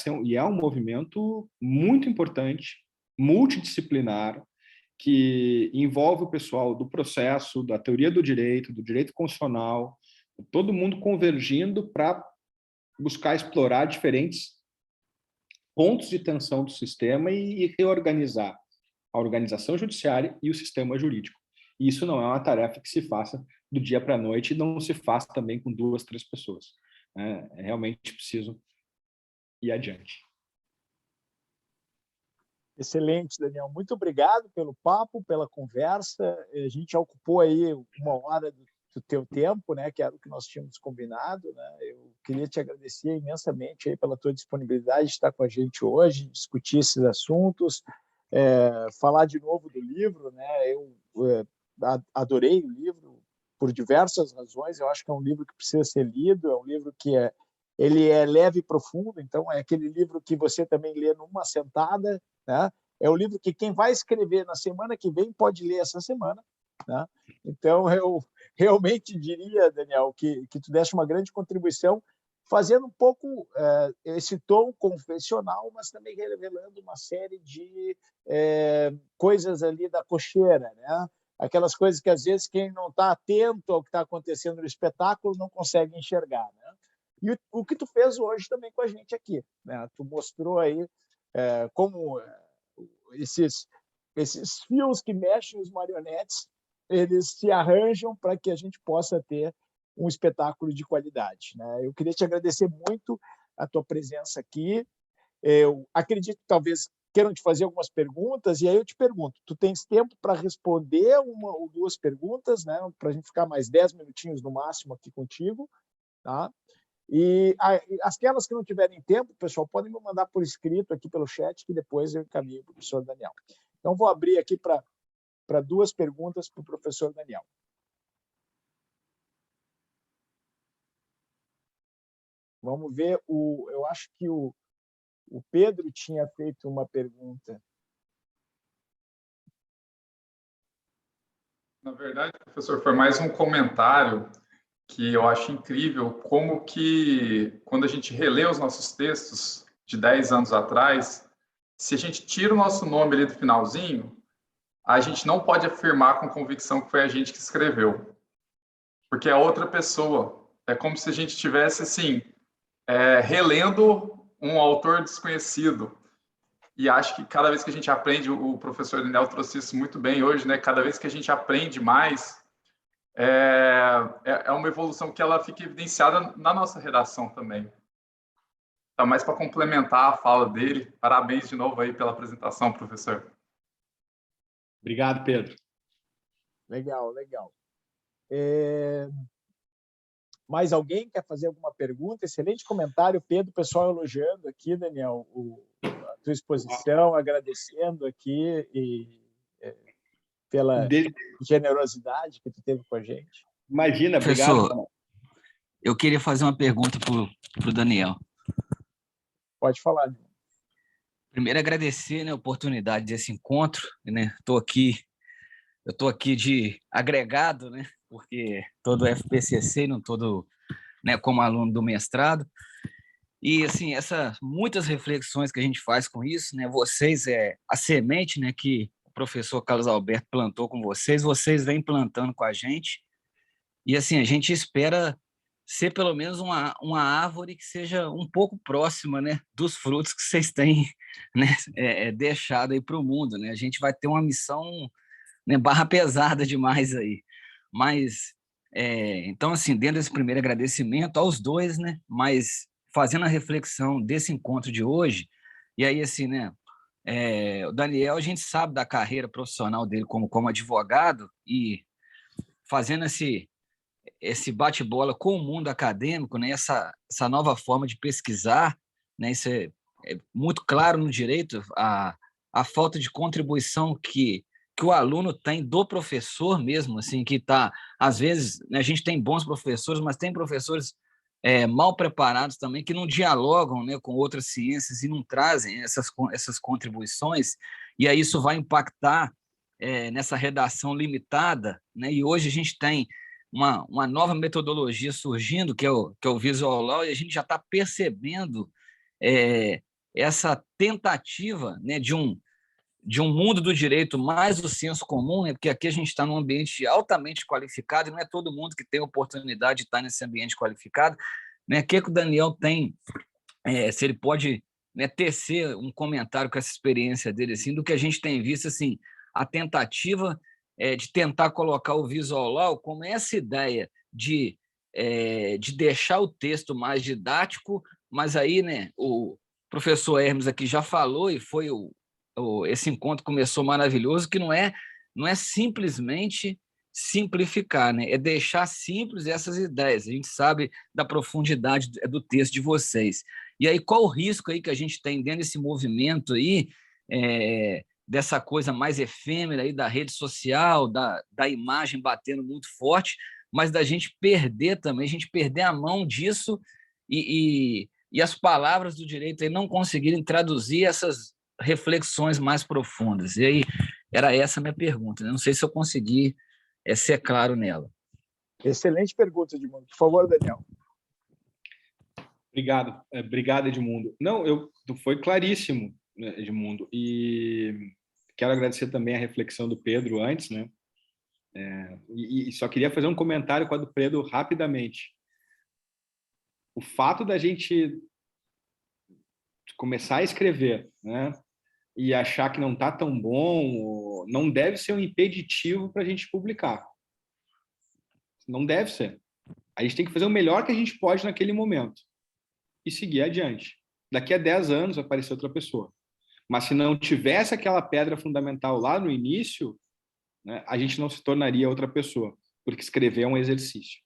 C: um movimento muito importante, multidisciplinar, que envolve o pessoal do processo, da teoria do direito constitucional, todo mundo convergindo para buscar explorar diferentes pontos de tensão do sistema e reorganizar a organização judiciária e o sistema jurídico. E isso não é uma tarefa que se faça do dia para a noite e não se faça também com 2, 3 pessoas. É realmente preciso ir adiante.
A: Excelente, Daniel. Muito obrigado pelo papo, pela conversa. A gente já ocupou aí 1 hora do teu tempo, né, que era o que nós tínhamos combinado, né? Eu queria te agradecer imensamente aí pela tua disponibilidade de estar com a gente hoje, discutir esses assuntos, falar de novo do livro, né? Eu adorei o livro por diversas razões. Eu acho que é um livro que precisa ser lido, é um livro que ele é leve e profundo, então é aquele livro que você também lê numa sentada, né? É o livro que quem vai escrever na semana que vem pode ler essa semana, né? Então, eu realmente diria, Daniel, que tu deste uma grande contribuição, fazendo um pouco esse tom confessional, mas também revelando uma série de coisas ali da cocheira, né? Aquelas coisas que, às vezes, quem não está atento ao que está acontecendo no espetáculo não consegue enxergar, né? E o que tu fez hoje também com a gente aqui, né? Tu mostrou aí como esses fios que mexem os marionetes, eles se arranjam para que a gente possa ter um espetáculo de qualidade, né? Eu queria te agradecer muito a tua presença aqui. Eu acredito que talvez queiram te fazer algumas perguntas, e aí eu te pergunto, tu tens tempo para responder 1 ou 2 perguntas, né? Para a gente ficar mais 10 minutinhos no máximo aqui contigo, tá? E aquelas que não tiverem tempo, pessoal, podem me mandar por escrito aqui pelo chat, que depois eu encaminho para o professor Daniel. Então, vou abrir aqui para 2 perguntas para o professor Daniel. Vamos ver, eu acho que o Pedro tinha feito uma pergunta.
B: Na verdade, professor, foi mais um comentário que eu acho incrível como que, quando a gente relê os nossos textos de 10 anos atrás, se a gente tira o nosso nome ali do finalzinho, a gente não pode afirmar com convicção que foi a gente que escreveu, porque é outra pessoa. É como se a gente estivesse, assim, relendo um autor desconhecido. E acho que cada vez que a gente aprende, o professor Daniel trouxe isso muito bem hoje, né? Cada vez que a gente aprende mais, é uma evolução que ela fica evidenciada na nossa redação também. Tá mais para complementar a fala dele. Parabéns de novo aí pela apresentação, professor.
C: Obrigado, Pedro.
A: Legal, legal. Mais alguém quer fazer alguma pergunta? Excelente comentário, Pedro. Pessoal elogiando aqui, Daniel, a tua exposição, agradecendo aqui pela generosidade que tu teve com a gente.
C: Imagina,
D: Professor,
C: obrigado.
D: eu queria fazer uma pergunta para o Daniel.
A: Pode falar, Daniel.
D: Primeiro, agradecer, né, a oportunidade desse encontro, né? Eu estou aqui de agregado, né? Porque todo FPCC, não todo, né, como aluno do mestrado. E assim, muitas reflexões que a gente faz com isso, né? Vocês a semente, né, que o professor Carlos Alberto plantou com vocês vêm plantando com a gente. E assim, a gente espera ser pelo menos uma árvore que seja um pouco próxima, né, dos frutos que vocês têm, né, deixado aí para o mundo, né? A gente vai ter uma missão, né, barra pesada demais aí. Mas, então, assim, dentro desse primeiro agradecimento aos dois, né, mas fazendo a reflexão desse encontro de hoje, e aí, assim, né, o Daniel, a gente sabe da carreira profissional dele como advogado, e fazendo esse bate-bola com o mundo acadêmico, né, essa nova forma de pesquisar, né, isso é muito claro no direito, a falta de contribuição que o aluno tem do professor mesmo, assim, que está, às vezes, né, a gente tem bons professores, mas tem professores mal preparados também, que não dialogam, né, com outras ciências e não trazem essas contribuições, e aí isso vai impactar nessa redação limitada, né, e hoje a gente tem uma nova metodologia surgindo, que é o Visual Law, e a gente já está percebendo essa tentativa, né, de um mundo do direito mais do senso comum, né, porque aqui a gente está num ambiente altamente qualificado, e não é todo mundo que tem a oportunidade de estar nesse ambiente qualificado. Né? O que o Daniel tem, se ele pode, né, tecer um comentário com essa experiência dele, assim, do que a gente tem visto, assim, a tentativa de tentar colocar o Visual Law como essa ideia de deixar o texto mais didático, mas aí, né, o professor Hermes aqui já falou, e foi esse encontro começou maravilhoso, que não é simplesmente simplificar, né? É deixar simples essas ideias. A gente sabe da profundidade do texto de vocês. E aí, qual o risco aí que a gente tem dentro desse movimento aí, dessa coisa mais efêmera aí da rede social, da imagem batendo muito forte, mas da gente perder também, a gente perder a mão disso e as palavras do direito aí não conseguirem traduzir essas reflexões mais profundas. E aí, era essa a minha pergunta, né? Não sei se eu consegui ser claro nela.
A: Excelente pergunta, Edmundo. Por favor, Daniel.
C: Obrigado, Edmundo. Não, foi claríssimo, né, Edmundo. E quero agradecer também a reflexão do Pedro antes, né? E só queria fazer um comentário com a do Pedro rapidamente. O fato da gente começar a escrever, né, e achar que não está tão bom, não deve ser um impeditivo para a gente publicar. Não deve ser. A gente tem que fazer o melhor que a gente pode naquele momento e seguir adiante. Daqui a 10 anos vai aparecer outra pessoa. Mas se não tivesse aquela pedra fundamental lá no início, né, a gente não se tornaria outra pessoa, porque escrever é um exercício.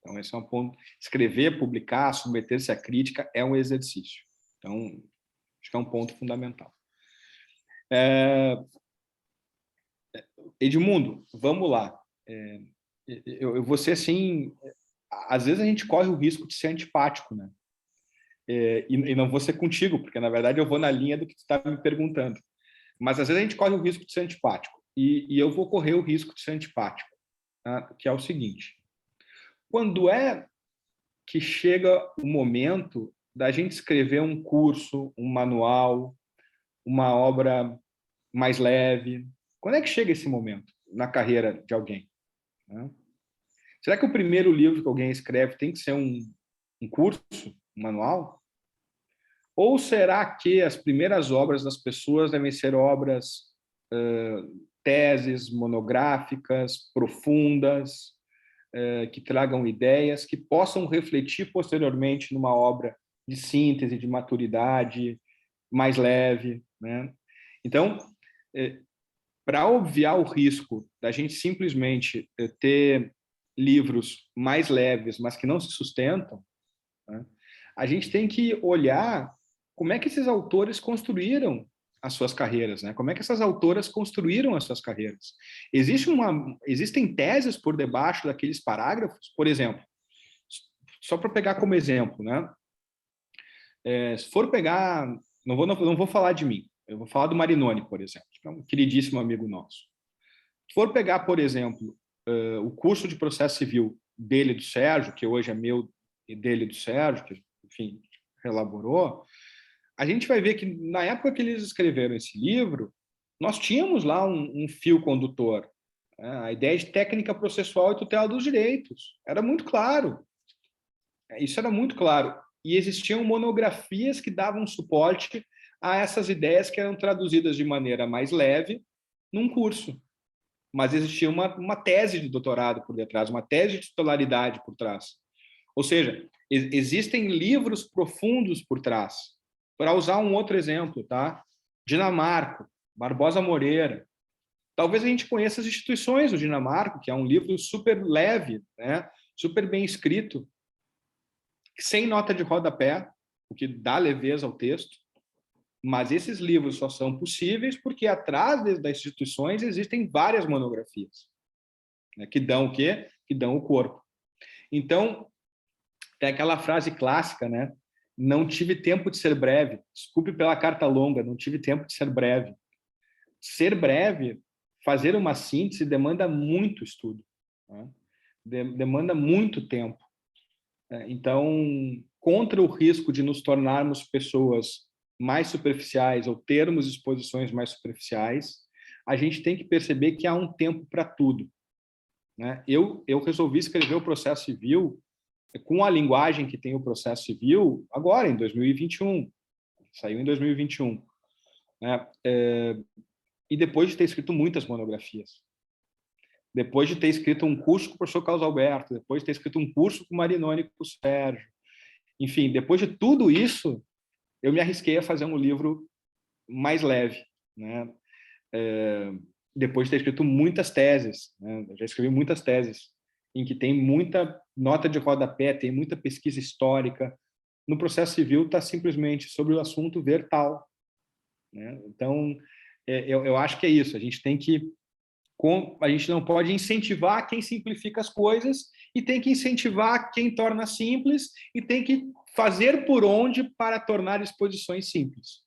C: Então, esse é um ponto. Escrever, publicar, submeter-se à crítica é um exercício. Então, acho que é um ponto fundamental. Edmundo, vamos lá. Eu vou ser assim, às vezes a gente corre o risco de ser antipático, né? E não vou ser contigo, porque na verdade eu vou na linha do que tu está me perguntando. Mas às vezes a gente corre o risco de ser antipático. E eu vou correr o risco de ser antipático, tá? Que é o seguinte: quando é que chega o momento da gente escrever um curso, um manual, uma obra mais leve? Quando é que chega esse momento na carreira de alguém? Né? Será que o primeiro livro que alguém escreve tem que ser um curso, um manual? Ou será que as primeiras obras das pessoas devem ser obras, teses monográficas, profundas, que tragam ideias, que possam refletir posteriormente numa obra de síntese, de maturidade, mais leve, né? Então, para obviar o risco da gente simplesmente ter livros mais leves, mas que não se sustentam, né, a gente tem que olhar como é que esses autores construíram as suas carreiras, né? Como é que essas autoras construíram as suas carreiras? Existem teses por debaixo daqueles parágrafos, por exemplo, só para pegar como exemplo, né? Se for pegar, não vou falar de mim, eu vou falar do Marinoni, por exemplo, que é um queridíssimo amigo nosso. Se for pegar, por exemplo, o curso de processo civil dele e do Sérgio, que hoje é meu e dele e do Sérgio, que, enfim, elaborou, a gente vai ver que, na época que eles escreveram esse livro, nós tínhamos lá um fio condutor. A ideia de técnica processual e tutela dos direitos. Era muito claro. Isso era muito claro. E existiam monografias que davam suporte a essas ideias que eram traduzidas de maneira mais leve num curso. Mas existia uma tese de doutorado por detrás, uma tese de titularidade por trás. Ou seja, existem livros profundos por trás. Para usar um outro exemplo, tá? Dinamarca, Barbosa Moreira. Talvez a gente conheça as instituições do Dinamarca, que é um livro super leve, né? Super bem escrito, sem nota de rodapé, o que dá leveza ao texto. Mas esses livros só são possíveis porque atrás das instituições existem várias monografias, né, que dão o quê? Que dão o corpo. Então, tem aquela frase clássica, né? Não tive tempo de ser breve. Desculpe pela carta longa, não tive tempo de ser breve. Ser breve, fazer uma síntese demanda muito estudo, né? Demanda muito tempo. Então, contra o risco de nos tornarmos pessoas mais superficiais ou termos exposições mais superficiais, a gente tem que perceber que há um tempo para tudo, né? Eu resolvi escrever o processo civil com a linguagem que tem o processo civil agora, em 2021. Saiu em 2021. Né? E depois de ter escrito muitas monografias. Depois de ter escrito um curso com o professor Carlos Alberto, depois de ter escrito um curso com o Marinoni e com o Sérgio. Enfim, depois de tudo isso, eu me arrisquei a fazer um livro mais leve, né? Depois de ter escrito muitas teses, né? Eu já escrevi muitas teses, em que tem muita nota de rodapé, tem muita pesquisa histórica. No processo civil está simplesmente sobre o assunto ver tal, né? Então, eu acho que é isso. A gente tem que... A gente não pode incentivar quem simplifica as coisas e tem que incentivar quem torna simples e tem que fazer por onde para tornar exposições simples.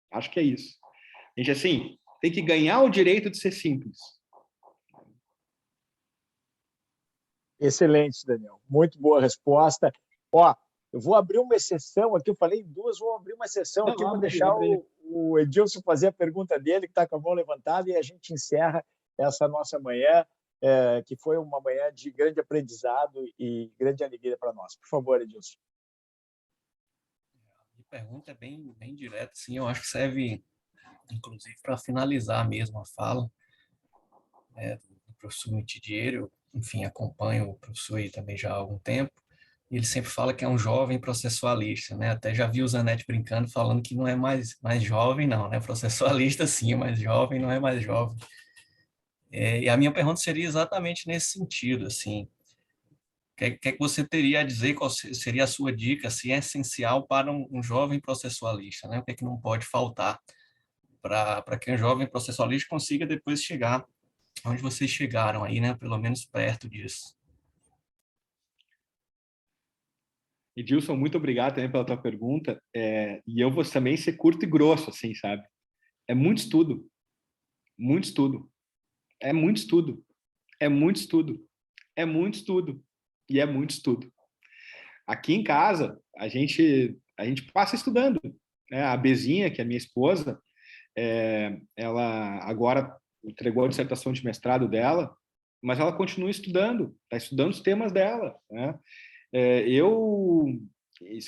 C: Acho que é isso. A gente, assim, tem que ganhar o direito de ser simples.
A: Excelente, Daniel. Muito boa resposta. Ó, eu vou abrir uma exceção aqui, eu falei duas, vou abrir uma exceção aqui, vou deixar o Edilson fazer a pergunta dele, que está com a mão levantada, e a gente encerra essa nossa manhã, que foi uma manhã de grande aprendizado e grande alegria para nós. Por favor, Edilson.
E: A pergunta é bem direta, sim. Eu acho que serve, inclusive, para finalizar mesmo a fala, né, do professor Mitidiero. Enfim, acompanho o professor aí também já há algum tempo. E ele sempre fala que é um jovem processualista, né? Até já vi o Zanetti brincando, falando que não é mais jovem, não, né? Processualista, sim, mas jovem não é mais jovem. E a minha pergunta seria exatamente nesse sentido, assim. O que você teria a dizer, qual seria a sua dica, se é essencial para um jovem processualista, né? O que é que não pode faltar para que um jovem processualista consiga depois chegar onde vocês chegaram aí, né? Pelo menos perto disso.
C: Edilson, muito obrigado também pela tua pergunta. E eu vou também ser curto e grosso, assim, sabe? É muito estudo. Muito estudo. É muito estudo. É muito estudo. É muito estudo. E é muito estudo. Aqui em casa, a gente passa estudando, né? A Bezinha, que é minha esposa, ela agora entregou a dissertação de mestrado dela, mas ela continua estudando, está estudando os temas dela, né? Eu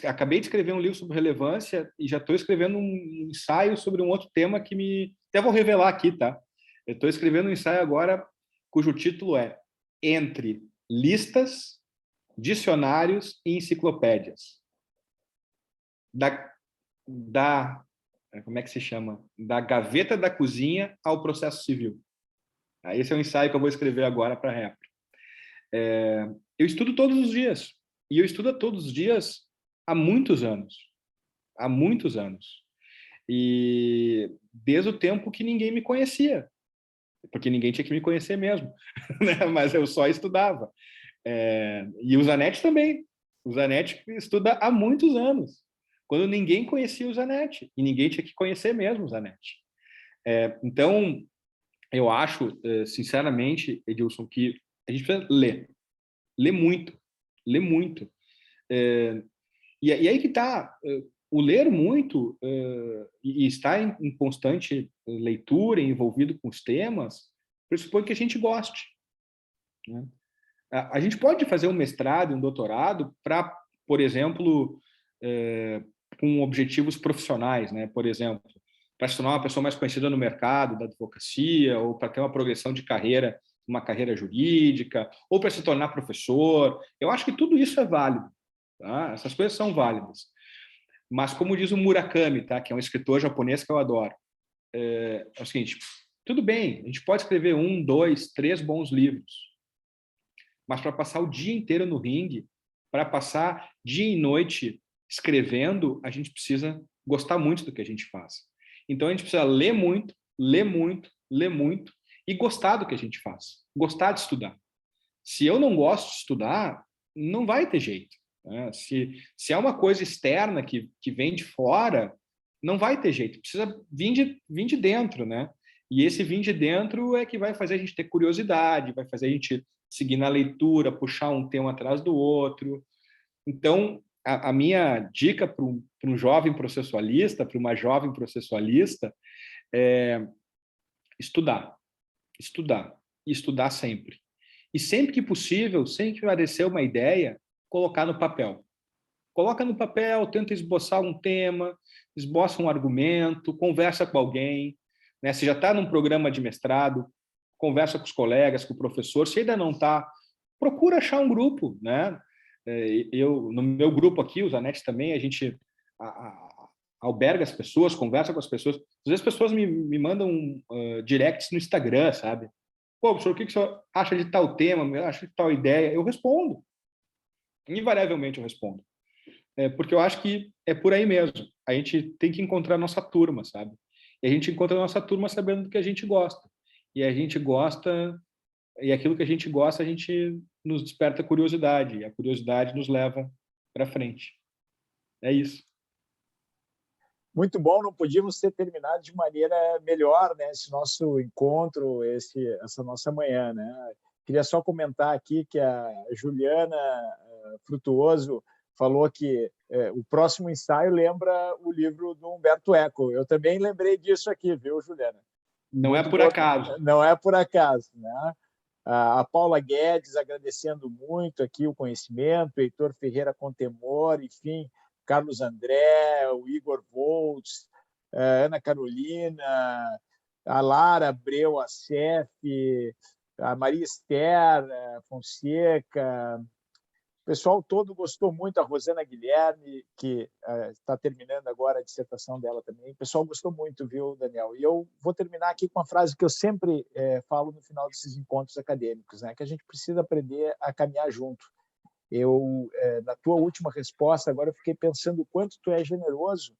C: acabei de escrever um livro sobre relevância e já estou escrevendo um ensaio sobre um outro tema que até vou revelar aqui, tá? Eu estou escrevendo um ensaio agora cujo título é Entre Listas, Dicionários e Enciclopédias. Como é que se chama? Da gaveta da cozinha ao processo civil. Esse é o ensaio que eu vou escrever agora para a Repro. Eu estudo todos os dias. E eu estudo todos os dias há muitos anos. Há muitos anos. E desde o tempo que ninguém me conhecia. Porque ninguém tinha que me conhecer mesmo. Né? Mas eu só estudava. E o Zanetti também. O Zanetti estuda há muitos anos. Quando ninguém conhecia o Zanetti. E ninguém tinha que conhecer mesmo o Zanetti. Então, eu acho, sinceramente, Edilson, que a gente precisa ler. Ler muito. Ler muito. E aí que está. O ler muito e estar em constante leitura, envolvido com os temas, pressupõe que a gente goste. Né? A gente pode fazer um mestrado, um doutorado, para por exemplo, com objetivos profissionais, né? Por exemplo, para se tornar uma pessoa mais conhecida no mercado da advocacia, ou para ter uma progressão de carreira, uma carreira jurídica, ou para se tornar professor. Eu acho que tudo isso é válido, tá? Essas coisas são válidas. Mas, como diz o Murakami, tá? Que é um escritor japonês que eu adoro, é o seguinte: tudo bem, a gente pode escrever 1, 2, 3 bons livros, mas para passar o dia inteiro no ringue, para passar dia e noite escrevendo, a gente precisa gostar muito do que a gente faz. Então, a gente precisa ler muito, ler muito, ler muito e gostar do que a gente faz. Gostar de estudar. Se eu não gosto de estudar, não vai ter jeito, né? Se é uma coisa externa que vem de fora, não vai ter jeito. Precisa vir de dentro, né? E esse vir de dentro é que vai fazer a gente ter curiosidade, vai fazer a gente seguir na leitura, puxar um tema atrás do outro. Então, a minha dica para um jovem processualista, para uma jovem processualista, é estudar, estudar e estudar sempre. E sempre que possível, sempre que aparecer uma ideia, colocar no papel. Coloca no papel, tenta esboçar um tema, esboça um argumento, conversa com alguém, né? Se já está num programa de mestrado, conversa com os colegas, com o professor. Se ainda não está, procura achar um grupo, né? No meu grupo aqui, o Zanetti também, a gente alberga as pessoas, conversa com as pessoas. Às vezes as pessoas me mandam directs no Instagram, sabe? Pô, professor, o que o senhor acha de tal tema? Acha de tal ideia? Eu respondo. Invariavelmente eu respondo. Porque eu acho que é por aí mesmo. A gente tem que encontrar a nossa turma, sabe? E a gente encontra a nossa turma sabendo do que a gente gosta. E a gente gosta, e aquilo que a gente gosta, a gente nos desperta curiosidade. E a curiosidade nos leva para frente. É isso.
A: Muito bom, não podíamos ter terminado de maneira melhor, né, esse nosso encontro, essa nossa manhã, né? Queria só comentar aqui que a Juliana Frutuoso falou que o próximo ensaio lembra o livro do Humberto Eco. Eu também lembrei disso aqui, viu, Juliana?
C: Não é por acaso.
A: Não é por acaso, né? A Paula Guedes agradecendo muito aqui o conhecimento, Heitor Ferreira Contemor, enfim, Carlos André, o Igor Voltz, Ana Carolina, a Lara Abreu Assef, a Maria Esther Fonseca. O pessoal todo gostou muito, a Rosana Guilherme, que está terminando agora a dissertação dela também. O pessoal gostou muito, viu, Daniel? E eu vou terminar aqui com uma frase que eu sempre falo no final desses encontros acadêmicos, né? Que a gente precisa aprender a caminhar junto. Na tua última resposta, agora eu fiquei pensando o quanto tu é generoso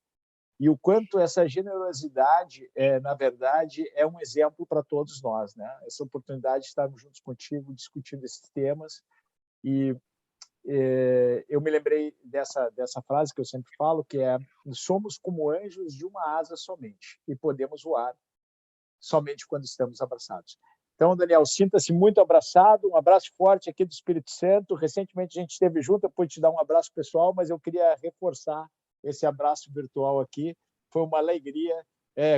A: e o quanto essa generosidade, na verdade, é um exemplo para todos nós, né? Essa oportunidade de estarmos juntos contigo, discutindo esses temas. E eu me lembrei dessa frase que eu sempre falo, que é: somos como anjos de uma asa somente e podemos voar somente quando estamos abraçados. Então, Daniel, sinta-se muito abraçado, um abraço forte aqui do Espírito Santo. Recentemente a gente esteve junto, eu pude te dar um abraço pessoal, mas eu queria reforçar esse abraço virtual aqui. Foi uma alegria,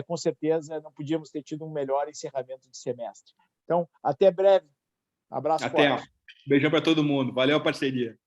A: com certeza não podíamos ter tido um melhor encerramento de semestre. Então, até breve. Abraço forte.
C: Até. Beijão para todo mundo. Valeu a parceria.